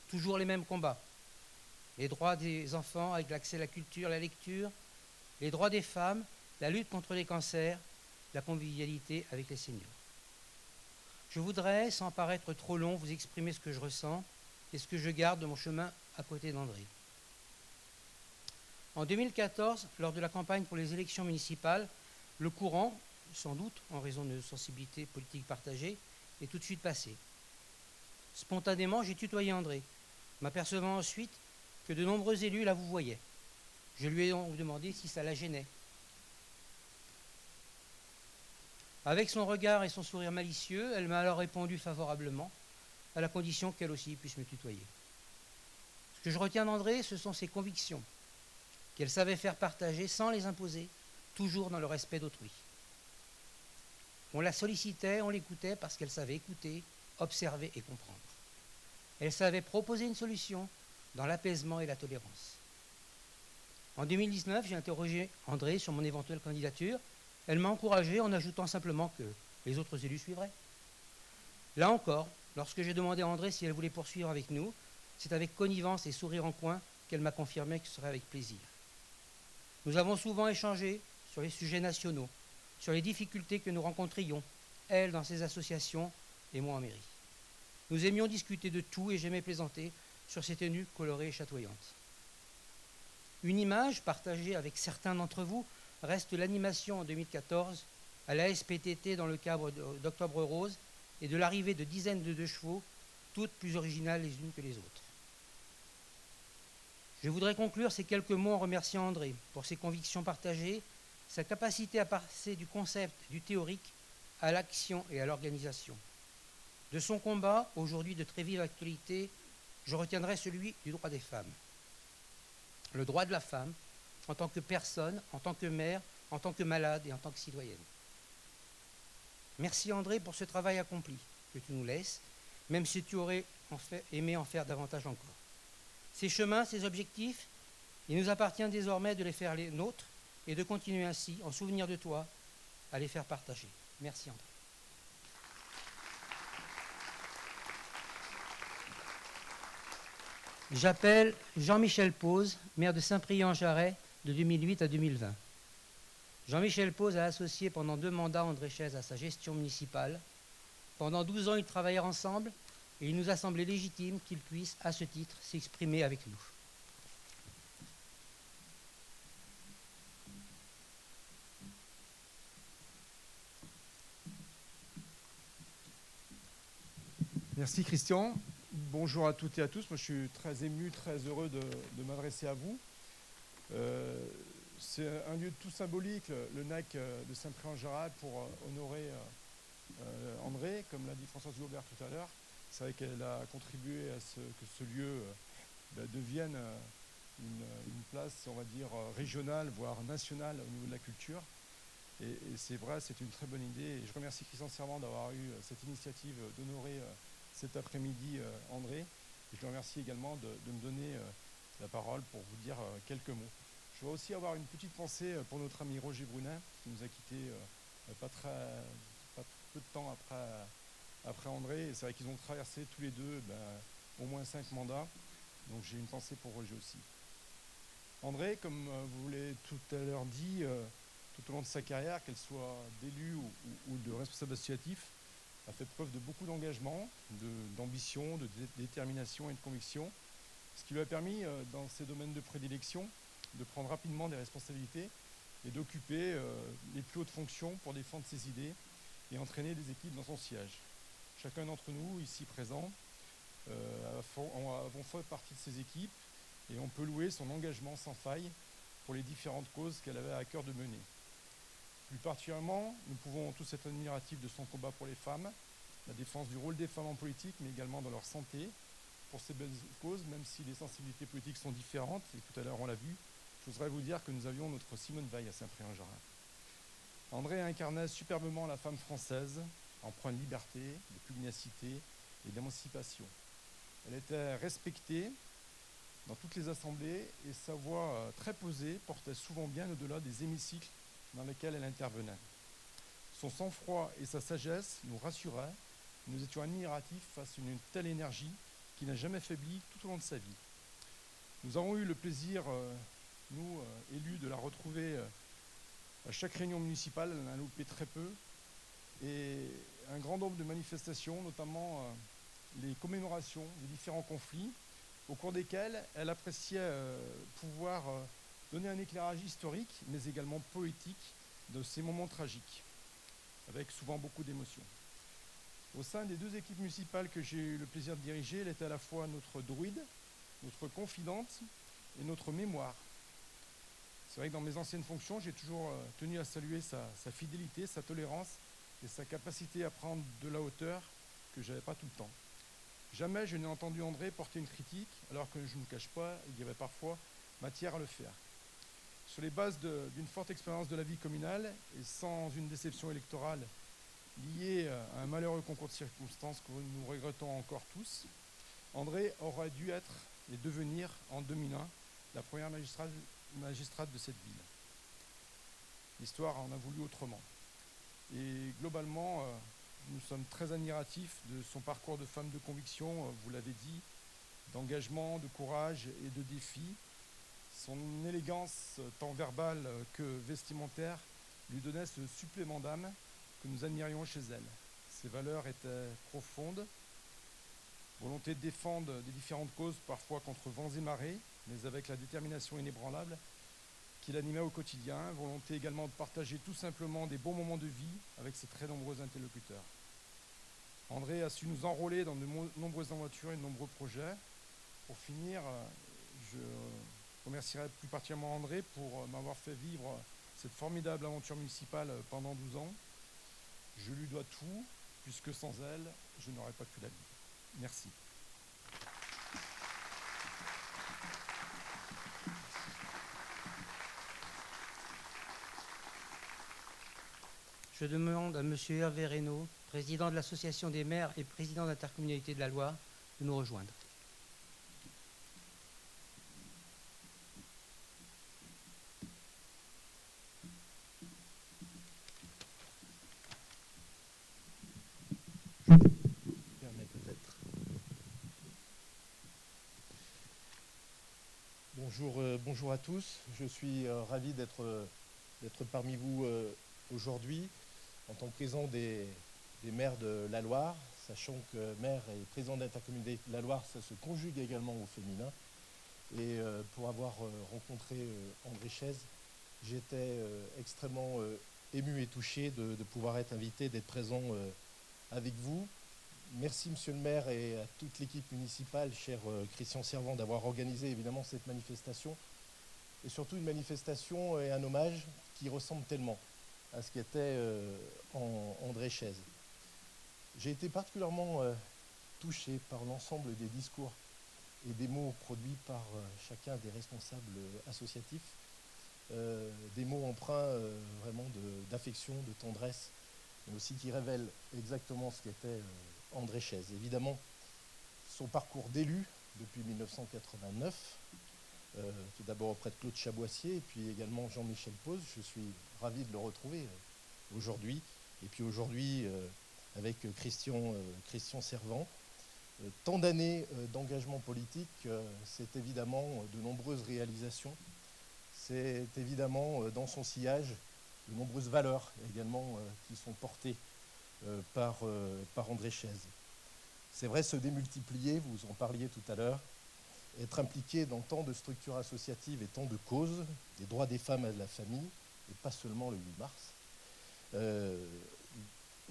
Toujours les mêmes combats. Les droits des enfants avec l'accès à la culture, la lecture, les droits des femmes, la lutte contre les cancers, la convivialité avec les seniors. Je voudrais, sans paraître trop long, vous exprimer ce que je ressens et ce que je garde de mon chemin à côté d'André. En 2014, lors de la campagne pour les élections municipales, le courant, sans doute en raison de sensibilité politique partagée, est tout de suite passé. Spontanément, j'ai tutoyé André, m'apercevant ensuite que de nombreux élus la vous voyaient. Je lui ai donc demandé si ça la gênait. Avec son regard et son sourire malicieux, elle m'a alors répondu favorablement, à la condition qu'elle aussi puisse me tutoyer. Ce que je retiens d'André, ce sont ses convictions, qu'elle savait faire partager sans les imposer, toujours dans le respect d'autrui. On la sollicitait, on l'écoutait parce qu'elle savait écouter, observer et comprendre. Elle savait proposer une solution dans l'apaisement et la tolérance. En 2019, j'ai interrogé André sur mon éventuelle candidature. Elle m'a encouragé en ajoutant simplement que les autres élus suivraient. Là encore, lorsque j'ai demandé à André si elle voulait poursuivre avec nous, c'est avec connivence et sourire en coin qu'elle m'a confirmé que ce serait avec plaisir. Nous avons souvent échangé sur les sujets nationaux, sur les difficultés que nous rencontrions, elle dans ses associations et moi en mairie. Nous aimions discuter de tout et j'aimais plaisanter sur ses tenues colorées et chatoyantes. Une image partagée avec certains d'entre vous reste l'animation en 2014 à la SPTT dans le cadre d'Octobre Rose et de l'arrivée de dizaines de 2 chevaux, toutes plus originales les unes que les autres. Je voudrais conclure ces quelques mots en remerciant André pour ses convictions partagées, sa capacité à passer du concept, du théorique, à l'action et à l'organisation. De son combat, aujourd'hui de très vive actualité, je retiendrai celui du droit des femmes. Le droit de la femme, en tant que personne, en tant que mère, en tant que malade et en tant que citoyenne. Merci André pour ce travail accompli que tu nous laisses, même si tu aurais aimé en faire davantage encore. Ces chemins, ces objectifs, il nous appartient désormais de les faire les nôtres et de continuer ainsi, en souvenir de toi, à les faire partager. Merci André. J'appelle Jean-Michel Pose, maire de Saint-Priest-en-Jarret de 2008 à 2020. Jean-Michel Pose a associé pendant 2 mandats André Chaise à sa gestion municipale. Pendant 12 ans, ils travaillèrent ensemble et il nous a semblé légitime qu'il puisse, à ce titre, s'exprimer avec nous. Merci Christian. Bonjour à toutes et à tous. Moi, je suis très ému, très heureux de m'adresser à vous. C'est un lieu tout symbolique, le NAC de Saint-Priest-en-Jarret, pour honorer André, comme l'a dit Françoise Gobert tout à l'heure. C'est vrai qu'elle a contribué à ce que ce lieu devienne une place, on va dire, régionale, voire nationale au niveau de la culture. Et c'est vrai, c'est une très bonne idée. Et je remercie Christian Servant d'avoir eu cette initiative d'honorer cet après-midi André. Et je le remercie également de me donner la parole pour vous dire quelques mots. Je vais aussi avoir une petite pensée pour notre ami Roger Brunet, qui nous a quittés pas peu de temps après André. Et c'est vrai qu'ils ont traversé tous les deux au moins 5 mandats. Donc j'ai une pensée pour Roger aussi. André, comme vous l'avez tout à l'heure dit, tout au long de sa carrière, qu'elle soit d'élu ou de responsable associatif, a fait preuve de beaucoup d'engagement, d'ambition, de détermination et de conviction, ce qui lui a permis, dans ses domaines de prédilection, de prendre rapidement des responsabilités et d'occuper les plus hautes fonctions pour défendre ses idées et entraîner des équipes dans son siège. Chacun d'entre nous, ici présents, avons fait partie de ces équipes et on peut louer son engagement sans faille pour les différentes causes qu'elle avait à cœur de mener. Plus particulièrement, nous pouvons tous être admiratifs de son combat pour les femmes, la défense du rôle des femmes en politique, mais également dans leur santé, pour ces belles causes, même si les sensibilités politiques sont différentes, et tout à l'heure on l'a vu, j'oserais vous dire que nous avions notre Simone Veil à Saint-Priest-en-Jarret. André incarnait superbement la femme française, empreinte de liberté, de pugnacité et d'émancipation. Elle était respectée dans toutes les assemblées et sa voix très posée portait souvent bien au-delà des hémicycles dans lesquels elle intervenait. Son sang-froid et sa sagesse nous rassuraient. Nous étions admiratifs face à une telle énergie qui n'a jamais faibli tout au long de sa vie. Nous avons eu le plaisir, nous, élus, de la retrouver à chaque réunion municipale. Elle en a loupé très peu. Et un grand nombre de manifestations, notamment les commémorations des différents conflits, au cours desquels elle appréciait pouvoir donner un éclairage historique, mais également poétique, de ces moments tragiques, avec souvent beaucoup d'émotion. Au sein des 2 équipes municipales que j'ai eu le plaisir de diriger, elle était à la fois notre druide, notre confidente et notre mémoire. C'est vrai que dans mes anciennes fonctions, j'ai toujours tenu à saluer sa fidélité, sa tolérance et sa capacité à prendre de la hauteur que je n'avais pas tout le temps. Jamais je n'ai entendu André porter une critique, alors que je ne vous cache pas, il y avait parfois matière à le faire. Sur les bases d'une forte expérience de la vie communale et sans une déception électorale liée à un malheureux concours de circonstances que nous regrettons encore tous, André aurait dû être et devenir en 2001 la première magistrate de cette ville. L'histoire en a voulu autrement. Et globalement, nous sommes très admiratifs de son parcours de femme de conviction, vous l'avez dit, d'engagement, de courage et de défi. Son élégance, tant verbale que vestimentaire, lui donnait ce supplément d'âme que nous admirions chez elle. Ses valeurs étaient profondes, volonté de défendre des différentes causes, parfois contre vents et marées, mais avec la détermination inébranlable qui l'animait au quotidien, volonté également de partager tout simplement des bons moments de vie avec ses très nombreux interlocuteurs. André a su nous enrôler dans de nombreuses aventures et de nombreux projets. Pour finir, je remercierai plus particulièrement André pour m'avoir fait vivre cette formidable aventure municipale pendant 12 ans. Je lui dois tout, puisque sans elle, je n'aurais pas pu la vivre. Merci. Je demande à M. Hervé Reynaud, président de l'Association des maires et président d'intercommunalité de la Loire, de nous rejoindre. Bonjour à tous. Je suis ravi d'être parmi vous aujourd'hui en tant que président des maires de la Loire, sachant que maire et président d'intercommunalité de la Loire, ça se conjugue également au féminin. Et pour avoir rencontré André Chaise, j'étais extrêmement ému et touché de pouvoir être invité, d'être présent avec vous. Merci Monsieur le maire et à toute l'équipe municipale, cher Christian Servant, d'avoir organisé évidemment cette manifestation. Et surtout une manifestation et un hommage qui ressemble tellement à ce qu'était André Chaise. J'ai été particulièrement touché par l'ensemble des discours et des mots produits par chacun des responsables associatifs, des mots empreints vraiment d'affection, de tendresse, mais aussi qui révèlent exactement ce qu'était André Chaise. Évidemment, son parcours d'élu depuis 1989, tout d'abord auprès de Claude Chaboissier et puis également Jean-Michel Pose. Je suis ravi de le retrouver aujourd'hui. Et puis aujourd'hui avec Christian Servant. Tant d'années d'engagement politique, c'est évidemment de nombreuses réalisations. C'est évidemment dans son sillage de nombreuses valeurs également qui sont portées par André Chaise. C'est vrai, se démultiplier, vous en parliez tout à l'heure, être impliqué dans tant de structures associatives et tant de causes, des droits des femmes et de la famille, et pas seulement le 8 mars.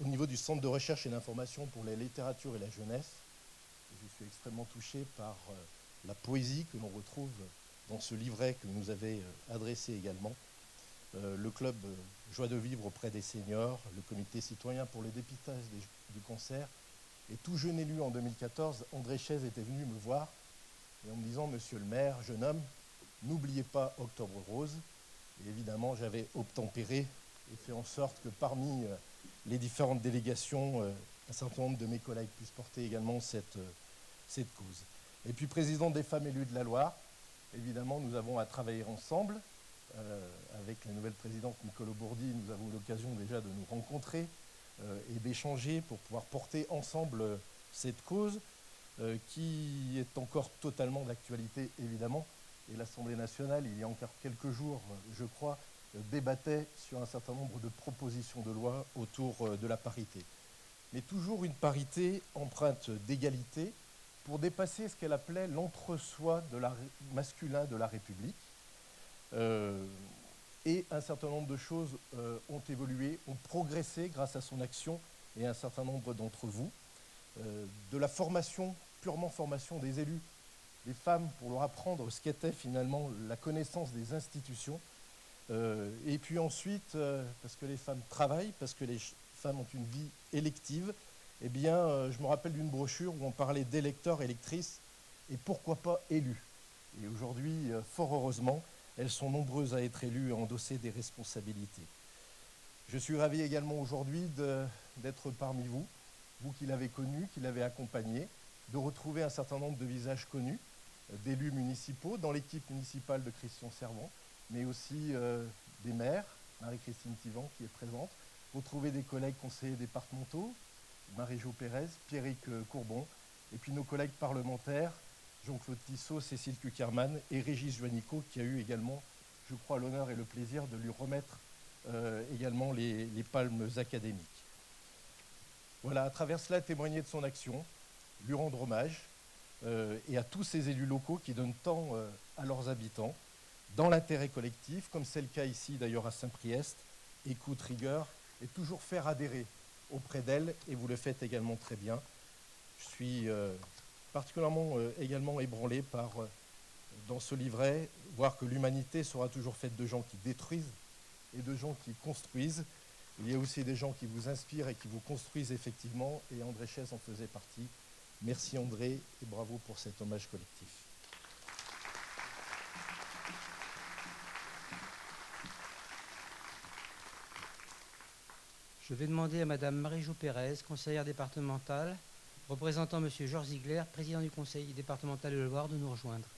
Au niveau du Centre de recherche et d'information pour la littérature et la jeunesse, je suis extrêmement touché par la poésie que l'on retrouve dans ce livret que nous avez adressé également. Le club Joie de vivre auprès des seniors, le comité citoyen pour le dépistage du cancer. Et tout jeune élu en 2014, André Chaise était venu me voir et en me disant « Monsieur le maire, jeune homme, n'oubliez pas Octobre Rose ». Et évidemment, j'avais obtempéré et fait en sorte que parmi les différentes délégations, un certain nombre de mes collègues puissent porter également cette cause. Et puis président des femmes élues de la Loire, évidemment, nous avons à travailler ensemble. Avec la nouvelle présidente Nicole Bourdi, nous avons eu l'occasion déjà de nous rencontrer et d'échanger pour pouvoir porter ensemble cette cause qui est encore totalement d'actualité, évidemment. Et l'Assemblée nationale, il y a encore quelques jours, je crois, débattait sur un certain nombre de propositions de loi autour de la parité. Mais toujours une parité empreinte d'égalité pour dépasser ce qu'elle appelait l'entre-soi masculin de la République. Et un certain nombre de choses ont évolué, ont progressé grâce à son action et un certain nombre d'entre vous. De la formation, purement formation des élus, des femmes, pour leur apprendre ce qu'était finalement la connaissance des institutions. Et puis ensuite, parce que les femmes travaillent, parce que les femmes ont une vie élective. Eh bien, je me rappelle d'une brochure où on parlait d'électeurs, électrices, et pourquoi pas élus. Et aujourd'hui, fort heureusement, elles sont nombreuses à être élues et à endosser des responsabilités. Je suis ravi également aujourd'hui d'être parmi vous, vous qui l'avez connu, qui l'avez accompagné, de retrouver un certain nombre de visages connus, d'élus municipaux, dans l'équipe municipale de Christian Servant, mais aussi des maires, Marie-Christine Thivan qui est présente, retrouver des collègues conseillers départementaux, Marie-Jo Pérez, Pierrick Courbon, et puis nos collègues parlementaires, Jean-Claude Tissot, Cécile Kuckerman et Régis Joannico, qui a eu également, je crois, l'honneur et le plaisir de lui remettre également les palmes académiques. Voilà, à travers cela, témoigner de son action, lui rendre hommage, et à tous ces élus locaux qui donnent tant à leurs habitants, dans l'intérêt collectif, comme c'est le cas ici d'ailleurs à Saint-Priest, écoute, rigueur, et toujours faire adhérer auprès d'elle, et vous le faites également très bien. Je suis particulièrement également ébranlé par, dans ce livret, voir que l'humanité sera toujours faite de gens qui détruisent et de gens qui construisent. Il y a aussi des gens qui vous inspirent et qui vous construisent effectivement, et André Chaise en faisait partie. Merci André, et bravo pour cet hommage collectif. Je vais demander à Madame Marie-Jo Pérez, conseillère départementale, représentant Monsieur Georges Ziegler, président du conseil départemental de Loire, de nous rejoindre.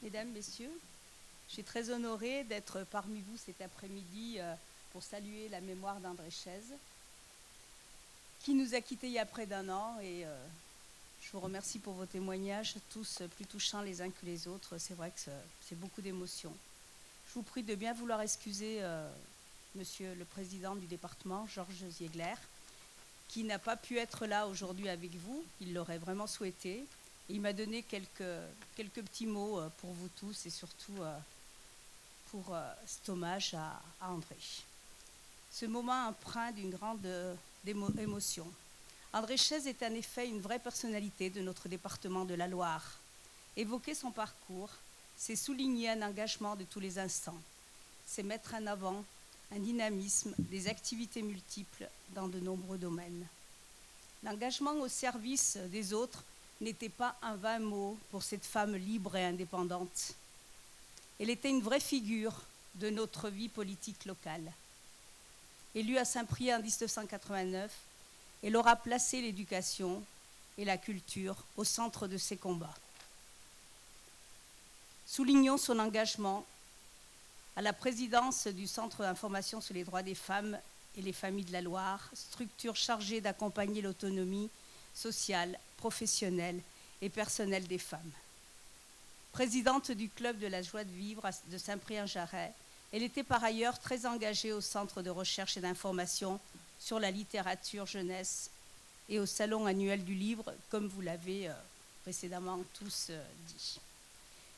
Mesdames, Messieurs, je suis très honorée d'être parmi vous cet après-midi pour saluer la mémoire d'André Chaise, qui nous a quittés il y a près d'un an, et je vous remercie pour vos témoignages, tous plus touchants les uns que les autres. C'est vrai que c'est beaucoup d'émotions. Je vous prie de bien vouloir excuser Monsieur le Président du département, Georges Ziegler, qui n'a pas pu être là aujourd'hui avec vous. Il l'aurait vraiment souhaité. Et il m'a donné quelques petits mots pour vous tous, et surtout pour cet hommage à André. Ce moment empreint d'une grande émotion. André Chaise est en effet une vraie personnalité de notre département de la Loire. Évoquer son parcours, c'est souligner un engagement de tous les instants. C'est mettre en avant un dynamisme, des activités multiples dans de nombreux domaines. L'engagement au service des autres n'était pas un vain mot pour cette femme libre et indépendante. Elle était une vraie figure de notre vie politique locale. Élue à Saint-Priest en 1989, elle aura placé l'éducation et la culture au centre de ses combats. Soulignons son engagement à la présidence du Centre d'information sur les droits des femmes et les familles de la Loire, structure chargée d'accompagner l'autonomie sociale, professionnelle et personnelle des femmes. Présidente du club de la joie de vivre de Saint-Priest-en-Jarret, elle était par ailleurs très engagée au Centre de recherche et d'information sur la littérature jeunesse et au Salon annuel du livre, comme vous l'avez précédemment tous dit.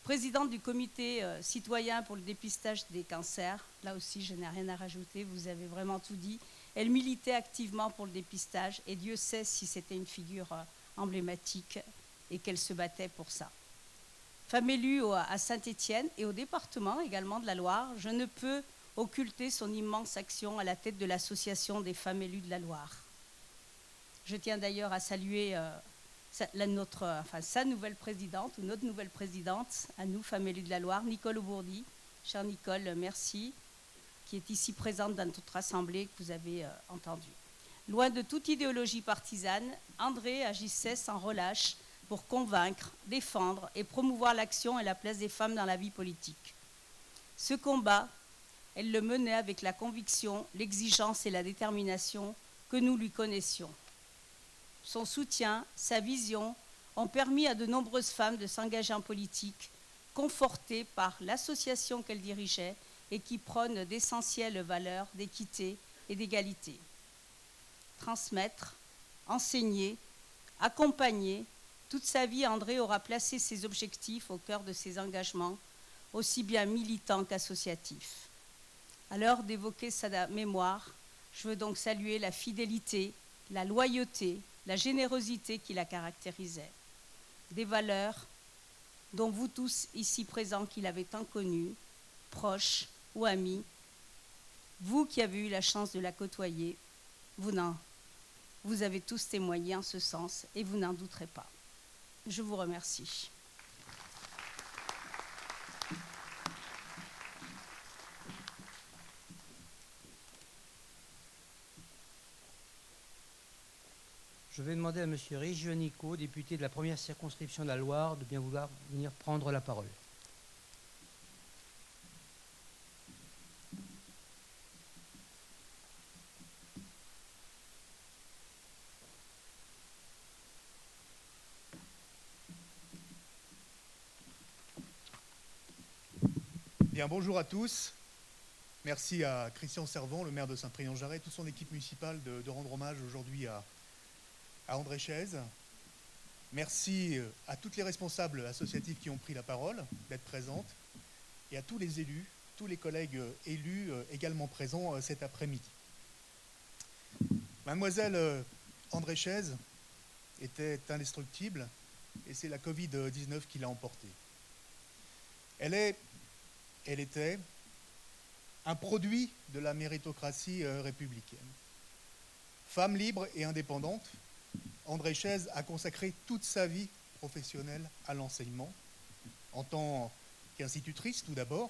Présidente du comité citoyen pour le dépistage des cancers, là aussi je n'ai rien à rajouter, vous avez vraiment tout dit. Elle militait activement pour le dépistage, et Dieu sait si c'était une figure emblématique et qu'elle se battait pour ça. Femme élue à Saint-Étienne et au département également de la Loire, je ne peux occulter son immense action à la tête de l'association des femmes élues de la Loire. Je tiens d'ailleurs à saluer sa nouvelle présidente, ou notre nouvelle présidente, à nous, femmes élues de la Loire, Nicole Aubourdi. Chère Nicole, merci, qui est ici présente dans notre assemblée, que vous avez entendue. Loin de toute idéologie partisane, André agissait sans relâche pour convaincre, défendre et promouvoir l'action et la place des femmes dans la vie politique. Ce combat, elle le menait avec la conviction, l'exigence et la détermination que nous lui connaissions. Son soutien, sa vision ont permis à de nombreuses femmes de s'engager en politique, confortées par l'association qu'elle dirigeait et qui prône d'essentielles valeurs d'équité et d'égalité. Transmettre, enseigner, accompagner, toute sa vie, André aura placé ses objectifs au cœur de ses engagements, aussi bien militants qu'associatifs. À l'heure d'évoquer sa mémoire, je veux donc saluer la fidélité, la loyauté la générosité qui la caractérisait, des valeurs dont vous tous ici présents qui l'avez tant connue, proches ou amis, vous qui avez eu la chance de la côtoyer, vous avez tous témoigné en ce sens et vous n'en douterez pas. Je vous remercie. Je vais demander à M. Rigionico, député de la première circonscription de la Loire, de bien vouloir venir prendre la parole. Bien, bonjour à tous. Merci à Christian Servant, le maire de Saint-Priest-en-Jarret, toute son équipe municipale de rendre hommage aujourd'hui à André Chaise. Merci à toutes les responsables associatifs qui ont pris la parole, d'être présentes, et à tous les élus, tous les collègues élus également présents cet après-midi. Mademoiselle André Chaise était indestructible et c'est la Covid-19 qui l'a emportée. Elle était un produit de la méritocratie républicaine. Femme libre et indépendante, André Chaise a consacré toute sa vie professionnelle à l'enseignement, en tant qu'institutrice tout d'abord,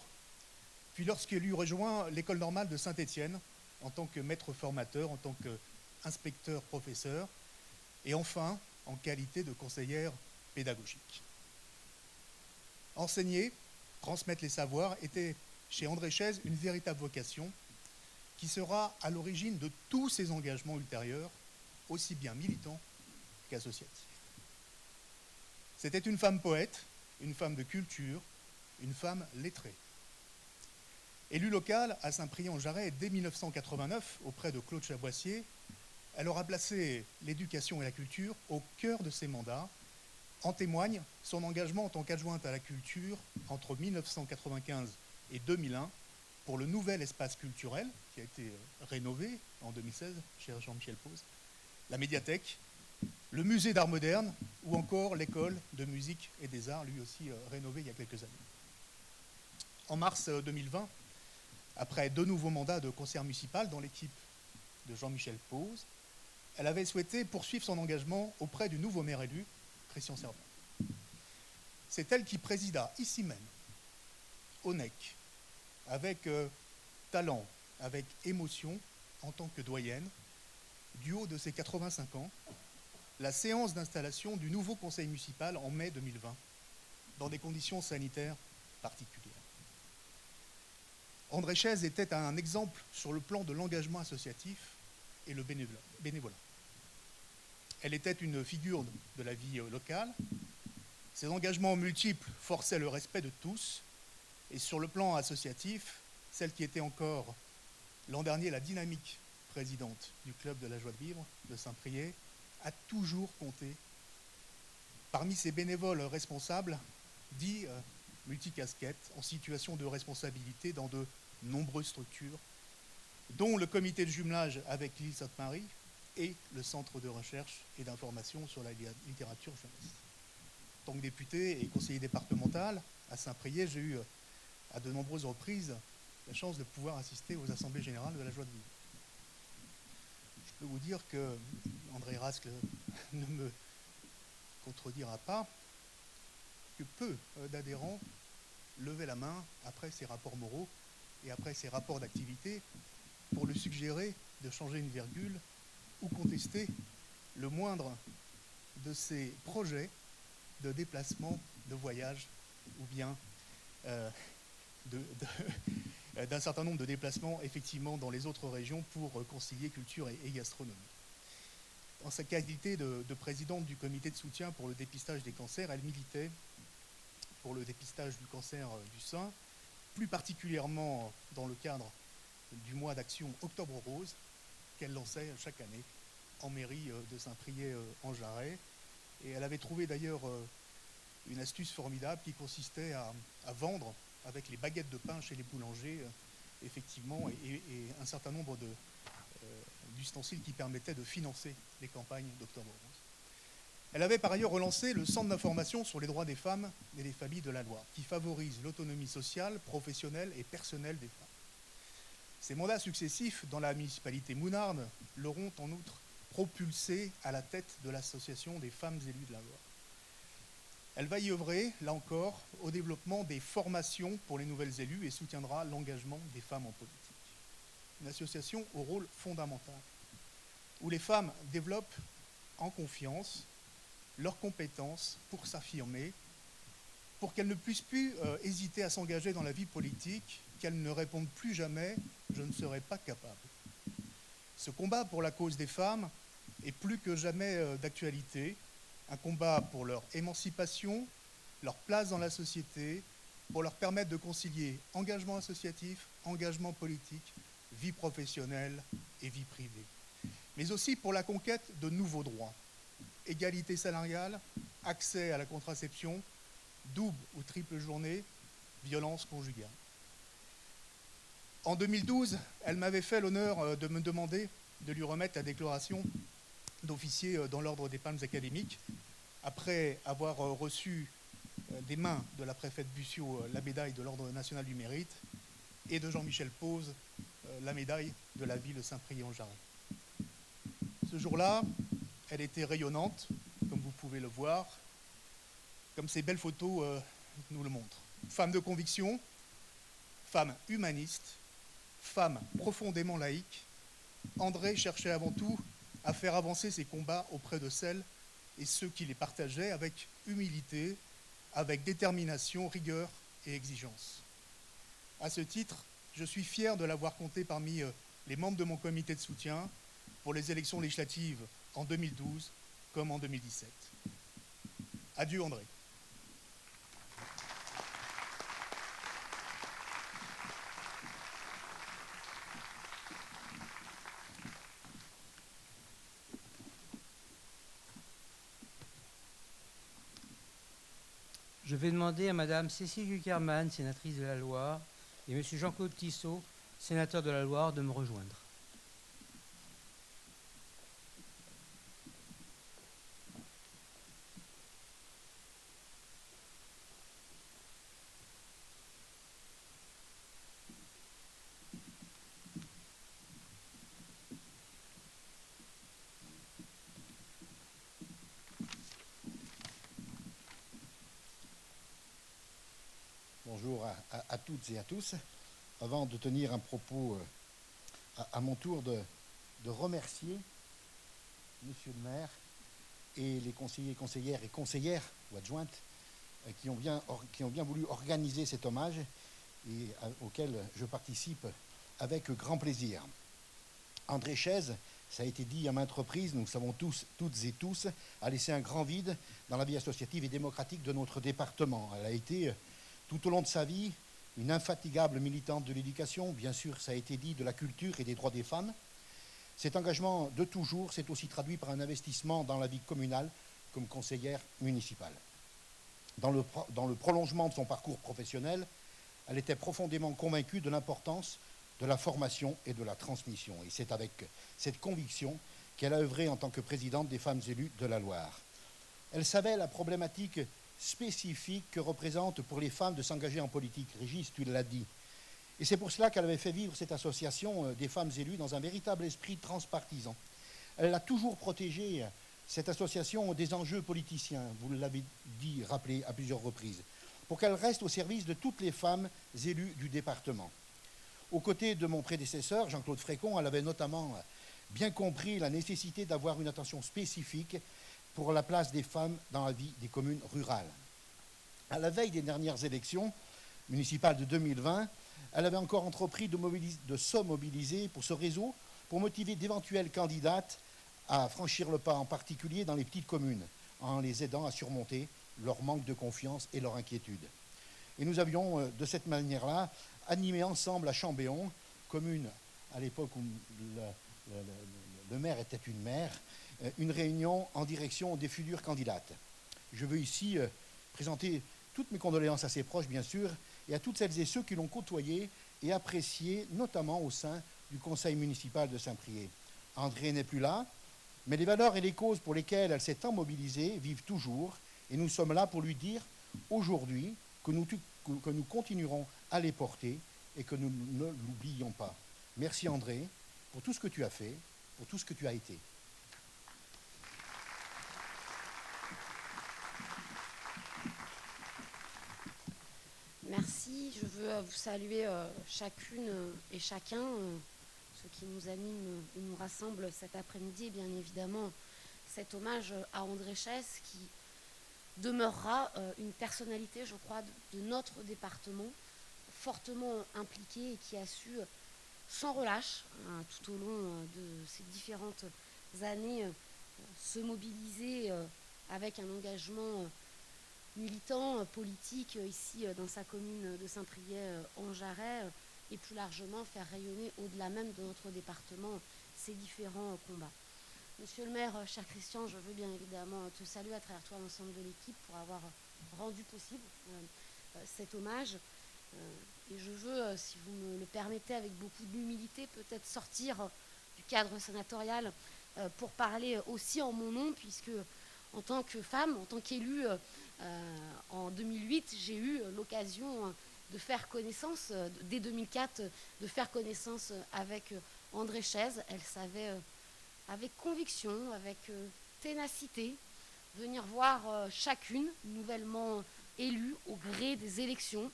puis lorsqu'elle eut rejoint l'école normale de Saint-Étienne, en tant que maître formateur, en tant qu'inspecteur-professeur, et enfin en qualité de conseillère pédagogique. Enseigner, transmettre les savoirs était chez André Chaise une véritable vocation qui sera à l'origine de tous ses engagements ultérieurs, aussi bien militants qu'associatifs. C'était une femme poète, une femme de culture, une femme lettrée. Élue locale à Saint-Priest-en-Jarret dès 1989 auprès de Claude Chaboissier, elle aura placé l'éducation et la culture au cœur de ses mandats. En témoigne son engagement en tant qu'adjointe à la culture entre 1995 et 2001 pour le nouvel espace culturel qui a été rénové en 2016, cher Jean-Michel Pause, la médiathèque, le musée d'art moderne ou encore l'école de musique et des arts, lui aussi rénové il y a quelques années. En mars 2020, après 2 nouveaux mandats de conseillère municipale dans l'équipe de Jean-Michel Pause, elle avait souhaité poursuivre son engagement auprès du nouveau maire élu, Christian Servant. C'est elle qui présida ici même, au NEC, avec talent, avec émotion, en tant que doyenne, du haut de ses 85 ans, la séance d'installation du nouveau conseil municipal en mai 2020, dans des conditions sanitaires particulières. André Chaise était un exemple sur le plan de l'engagement associatif et le bénévolat. Elle était une figure de la vie locale. Ses engagements multiples forçaient le respect de tous. Et sur le plan associatif, celle qui était encore l'an dernier la dynamique présidente du club de la joie de vivre de Saint-Priest, a toujours compté parmi ses bénévoles responsables, dits multicasquettes, en situation de responsabilité dans de nombreuses structures, dont le comité de jumelage avec l'île Sainte-Marie et le centre de recherche et d'information sur la littérature jeunesse. En tant que député et conseiller départemental à Saint-Priest, j'ai eu à de nombreuses reprises la chance de pouvoir assister aux assemblées générales de la joie de vivre. Je peux vous dire que André Rascle ne me contredira pas que peu d'adhérents levaient la main après ces rapports moraux et après ces rapports d'activité pour lui suggérer de changer une virgule ou contester le moindre de ses projets de déplacement, de voyage ou bien d'un certain nombre de déplacements effectivement dans les autres régions pour concilier culture et gastronomie. En sa qualité de présidente du comité de soutien pour le dépistage des cancers, elle militait pour le dépistage du cancer du sein, plus particulièrement dans le cadre du mois d'action Octobre Rose qu'elle lançait chaque année en mairie de Saint-Priest-en-Jarret. Et elle avait trouvé d'ailleurs une astuce formidable qui consistait à vendre avec les baguettes de pain chez les boulangers, effectivement, et un certain nombre d'ustensiles qui permettaient de financer les campagnes d'Octobre Rose. Elle avait par ailleurs relancé le Centre d'information sur les droits des femmes et des familles de la Loire, qui favorise l'autonomie sociale, professionnelle et personnelle des femmes. Ses mandats successifs dans la municipalité mounarde l'auront en outre propulsée à la tête de l'association des femmes élues de la Loire. Elle va y œuvrer, là encore, au développement des formations pour les nouvelles élues et soutiendra l'engagement des femmes en politique. Une association au rôle fondamental, où les femmes développent en confiance leurs compétences pour s'affirmer, pour qu'elles ne puissent plus hésiter à s'engager dans la vie politique, qu'elles ne répondent plus jamais « je ne serai pas capable ». Ce combat pour la cause des femmes est plus que jamais d'actualité, un combat pour leur émancipation, leur place dans la société, pour leur permettre de concilier engagement associatif, engagement politique, vie professionnelle et vie privée, mais aussi pour la conquête de nouveaux droits. Égalité salariale, accès à la contraception, double ou triple journée, violence conjugale. En 2012, elle m'avait fait l'honneur de me demander de lui remettre la déclaration d'officier dans l'ordre des Palmes académiques, après avoir reçu des mains de la préfète Bussiot la médaille de l'Ordre national du mérite et de Jean-Michel Pose la médaille de la ville de Saint-Priest-en-Jarret. Ce jour-là, elle était rayonnante, comme vous pouvez le voir, comme ces belles photos nous le montrent. Femme de conviction, femme humaniste, femme profondément laïque, André cherchait avant tout à faire avancer ses combats auprès de celles et ceux qui les partageaient avec humilité, avec détermination, rigueur et exigence. À ce titre, je suis fier de l'avoir compté parmi les membres de mon comité de soutien pour les élections législatives en 2012 comme en 2017. Adieu André. Je vais demander à Madame Cécile Guckerman, sénatrice de la Loire, et Monsieur Jean-Claude Tissot, sénateur de la Loire, de me rejoindre. Bonjour à toutes et à tous. Avant de tenir un propos à mon tour de remercier Monsieur le maire et les conseillers, conseillères et conseillères ou adjointes qui ont bien voulu organiser cet hommage et auquel je participe avec grand plaisir. André Chaise, ça a été dit à maintes reprises, nous le savons tous, toutes et tous, a laissé un grand vide dans la vie associative et démocratique de notre département. Elle a été tout au long de sa vie, une infatigable militante de l'éducation, bien sûr, ça a été dit, de la culture et des droits des femmes. Cet engagement de toujours s'est aussi traduit par un investissement dans la vie communale comme conseillère municipale. Dans le prolongement de son parcours professionnel, elle était profondément convaincue de l'importance de la formation et de la transmission. Et c'est avec cette conviction qu'elle a œuvré en tant que présidente des femmes élues de la Loire. Elle savait la problématique spécifique que représente pour les femmes de s'engager en politique. Régis, tu l'as dit. Et c'est pour cela qu'elle avait fait vivre cette association des femmes élues dans un véritable esprit transpartisan. Elle a toujours protégé cette association des enjeux politiciens, vous l'avez dit, rappelé à plusieurs reprises, pour qu'elle reste au service de toutes les femmes élues du département. Aux côtés de mon prédécesseur, Jean-Claude Frécon, elle avait notamment bien compris la nécessité d'avoir une attention spécifique pour la place des femmes dans la vie des communes rurales. À la veille des dernières élections municipales de 2020, elle avait encore entrepris de se mobiliser pour ce réseau, pour motiver d'éventuelles candidates à franchir le pas, en particulier dans les petites communes, en les aidant à surmonter leur manque de confiance et leur inquiétude. Et nous avions, de cette manière-là, animé ensemble à Chambéon, commune à l'époque où le maire était une maire, une réunion en direction des futures candidates. Je veux ici présenter toutes mes condoléances à ses proches, bien sûr, et à toutes celles et ceux qui l'ont côtoyé et apprécié, notamment au sein du conseil municipal de Saint-Priest. André n'est plus là, mais les valeurs et les causes pour lesquelles elle s'est tant mobilisée vivent toujours, et nous sommes là pour lui dire aujourd'hui que nous continuerons à les porter et que nous ne l'oublions pas. Merci André pour tout ce que tu as fait, pour tout ce que tu as été. Merci, je veux vous saluer chacune et chacun, ce qui nous anime et nous rassemble cet après-midi, et bien évidemment cet hommage à André Chesse qui demeurera une personnalité, je crois, de notre département, fortement impliqué et qui a su, sans relâche, tout au long de ces différentes années, se mobiliser avec un engagement militant, politique, ici dans sa commune de Saint-Priest-en-Jarret, et plus largement faire rayonner au-delà même de notre département ces différents combats. Monsieur le maire, cher Christian, je veux bien évidemment te saluer à travers toi l'ensemble de l'équipe pour avoir rendu possible cet hommage. Et je veux, si vous me le permettez, avec beaucoup d'humilité, peut-être sortir du cadre sénatorial pour parler aussi en mon nom, puisque en tant que femme, en tant qu'élue, en 2008, j'ai eu l'occasion de faire connaissance, dès 2004, de faire connaissance avec André Chesse. Elle savait avec conviction, avec ténacité, venir voir chacune nouvellement élue au gré des élections,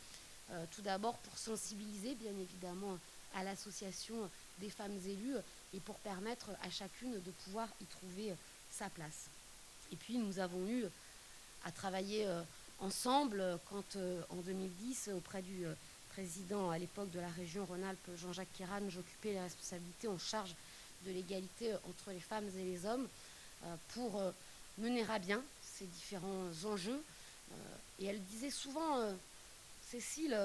tout d'abord pour sensibiliser bien évidemment à l'association des femmes élues et pour permettre à chacune de pouvoir y trouver sa place. Et puis nous avons eu à travailler ensemble quand en 2010 auprès du président à l'époque de la région Rhône-Alpes, Jean-Jacques Kéran, j'occupais les responsabilités en charge de l'égalité entre les femmes et les hommes pour mener à bien ces différents enjeux. Et elle disait souvent, Cécile,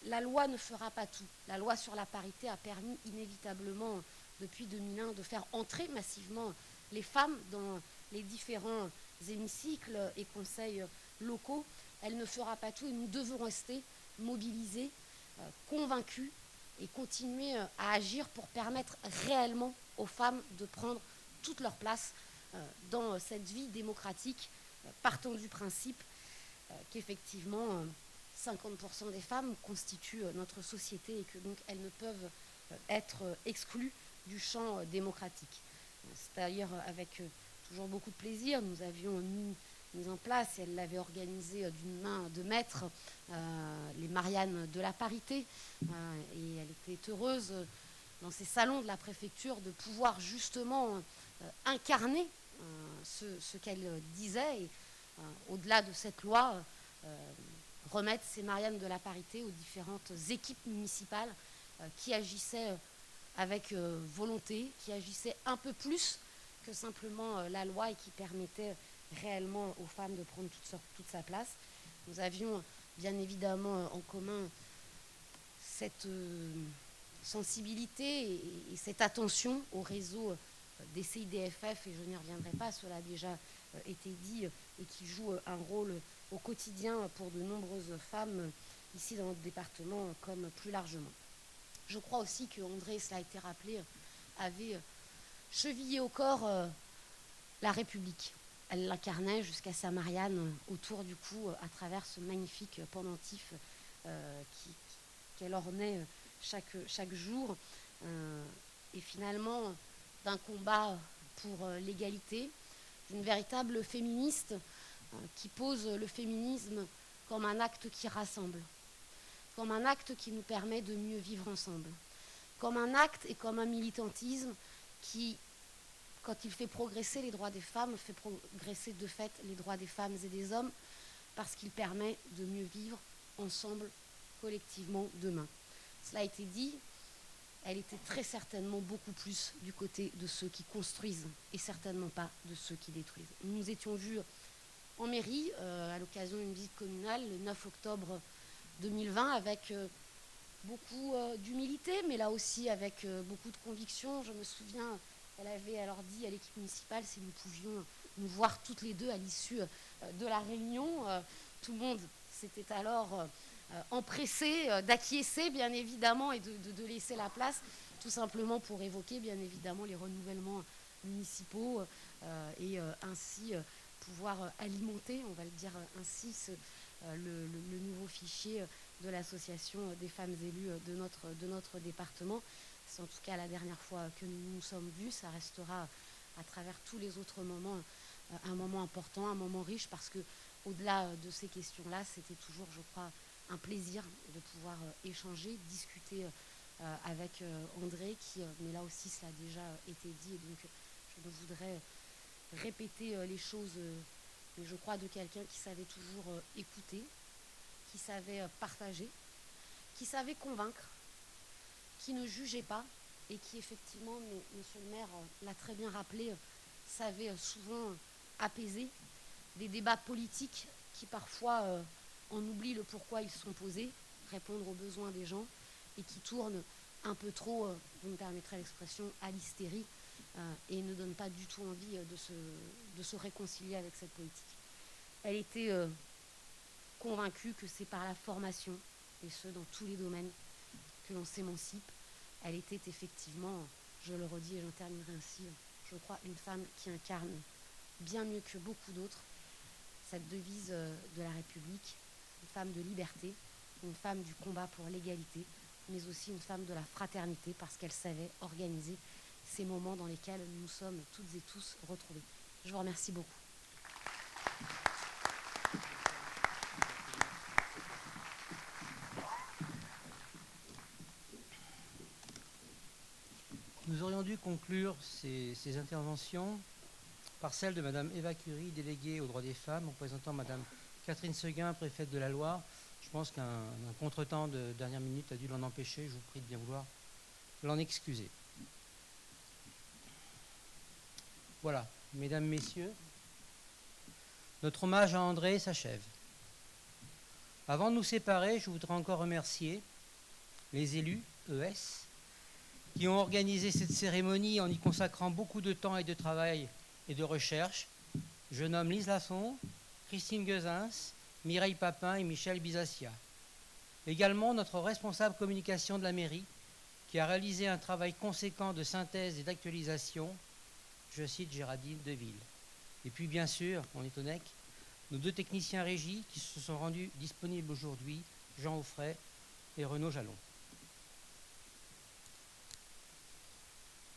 la loi ne fera pas tout. La loi sur la parité a permis inévitablement, depuis 2001, de faire entrer massivement les femmes dans les différents hémicycles et conseils locaux. Elle ne fera pas tout et nous devons rester mobilisés, convaincus et continuer à agir pour permettre réellement aux femmes de prendre toute leur place dans cette vie démocratique, partant du principe qu'effectivement 50% des femmes constituent notre société et que donc elles ne peuvent être exclues du champ démocratique. C'est d'ailleurs avec toujours beaucoup de plaisir, nous avions mis en place, et elle l'avait organisé d'une main de maître, les Mariannes de la parité, et elle était heureuse dans ces salons de la préfecture de pouvoir justement incarner ce qu'elle disait et au-delà de cette loi remettre ces Mariannes de la parité aux différentes équipes municipales qui agissaient avec volonté, qui agissaient un peu plus que simplement la loi et qui permettaient réellement aux femmes de prendre toute sa place. Nous avions bien évidemment en commun cette sensibilité et cette attention au réseau des CIDFF, et je n'y reviendrai pas, cela a déjà été dit, et qui joue un rôle au quotidien pour de nombreuses femmes ici dans notre département comme plus largement. Je crois aussi que André, cela a été rappelé, avait chevillé au corps la République. Elle l'incarnait jusqu'à sa Marianne autour du cou à travers ce magnifique pendentif qu'elle ornait chaque jour. Et finalement, d'un combat pour l'égalité, d'une véritable féministe qui pose le féminisme comme un acte qui rassemble, comme un acte qui nous permet de mieux vivre ensemble, comme un acte et comme un militantisme qui, quand il fait progresser les droits des femmes, fait progresser de fait les droits des femmes et des hommes, parce qu'il permet de mieux vivre ensemble, collectivement, demain. Cela a été dit, elle était très certainement beaucoup plus du côté de ceux qui construisent et certainement pas de ceux qui détruisent. Nous nous étions vus en mairie à l'occasion d'une visite communale le 9 octobre 2020 avec beaucoup d'humilité, mais là aussi avec beaucoup de conviction. Je me souviens, elle avait alors dit à l'équipe municipale si nous pouvions nous voir toutes les deux à l'issue de la réunion. Tout le monde s'était alors empressé d'acquiescer, bien évidemment, et de laisser la place. tout simplement pour évoquer bien évidemment les renouvellements municipaux et ainsi pouvoir alimenter, on va le dire ainsi, le nouveau fichier de l'association des femmes élues de notre département. C'est en tout cas la dernière fois que nous nous sommes vus. Ça restera à travers tous les autres moments un moment important, un moment riche, parce que au-delà de ces questions-là, c'était toujours, je crois, un plaisir de pouvoir échanger, discuter avec André, mais là aussi cela a déjà été dit, et donc je ne voudrais répéter les choses, mais je crois de quelqu'un qui savait toujours écouter, qui savait partager, qui savait convaincre, qui ne jugeait pas, et qui effectivement, monsieur le maire l'a très bien rappelé, savait souvent apaiser des débats politiques qui parfois en oublient le pourquoi ils sont posés, répondre aux besoins des gens, et qui tournent un peu trop, vous me permettrez l'expression, à l'hystérie, et ne donnent pas du tout envie de se réconcilier avec cette politique. Elle était convaincue que c'est par la formation, et ce dans tous les domaines, que l'on s'émancipe. Elle était effectivement, je le redis et j'en terminerai ainsi, je crois, une femme qui incarne bien mieux que beaucoup d'autres cette devise de la République, une femme de liberté, une femme du combat pour l'égalité, mais aussi une femme de la fraternité, parce qu'elle savait organiser ces moments dans lesquels nous nous sommes toutes et tous retrouvés. Je vous remercie beaucoup. Nous aurions dû conclure ces interventions par celle de Mme Eva Curie, déléguée aux droits des femmes, représentant Mme Catherine Seguin, préfète de la Loire. Je pense qu'un contretemps de dernière minute a dû l'en empêcher. Je vous prie de bien vouloir l'en excuser. Voilà, mesdames, messieurs, notre hommage à André s'achève. Avant de nous séparer, je voudrais encore remercier les élus ES qui ont organisé cette cérémonie en y consacrant beaucoup de temps et de travail et de recherche. Je nomme Lise Lasson, Christine Guezins, Mireille Papin et Michel Bisassia. Également notre responsable communication de la mairie qui a réalisé un travail conséquent de synthèse et d'actualisation, je cite Géraldine Deville. Et puis bien sûr, on est honnête, nos deux techniciens régie qui se sont rendus disponibles aujourd'hui, Jean Offray et Renaud Jalon.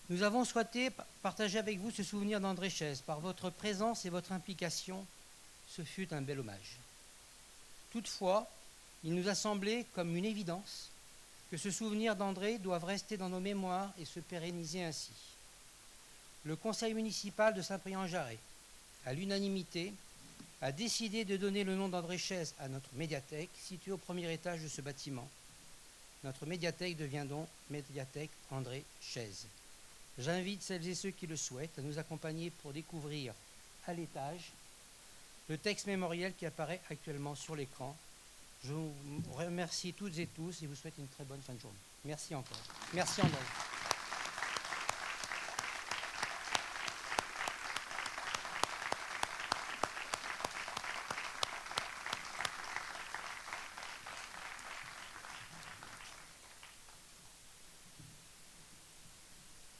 Nous avons souhaité partager avec vous ce souvenir d'André Chaise. Par votre présence et votre implication, ce fut un bel hommage. Toutefois, il nous a semblé comme une évidence que ce souvenir d'André doive rester dans nos mémoires et se pérenniser ainsi. Le conseil municipal de Saint-Priant-Jarret, à l'unanimité, a décidé de donner le nom d'André Chaise à notre médiathèque située au premier étage de ce bâtiment. Notre médiathèque devient donc médiathèque André Chaise. J'invite celles et ceux qui le souhaitent à nous accompagner pour découvrir à l'étage le texte mémoriel qui apparaît actuellement sur l'écran. Je vous remercie toutes et tous et vous souhaite une très bonne fin de journée. Merci encore. Merci André.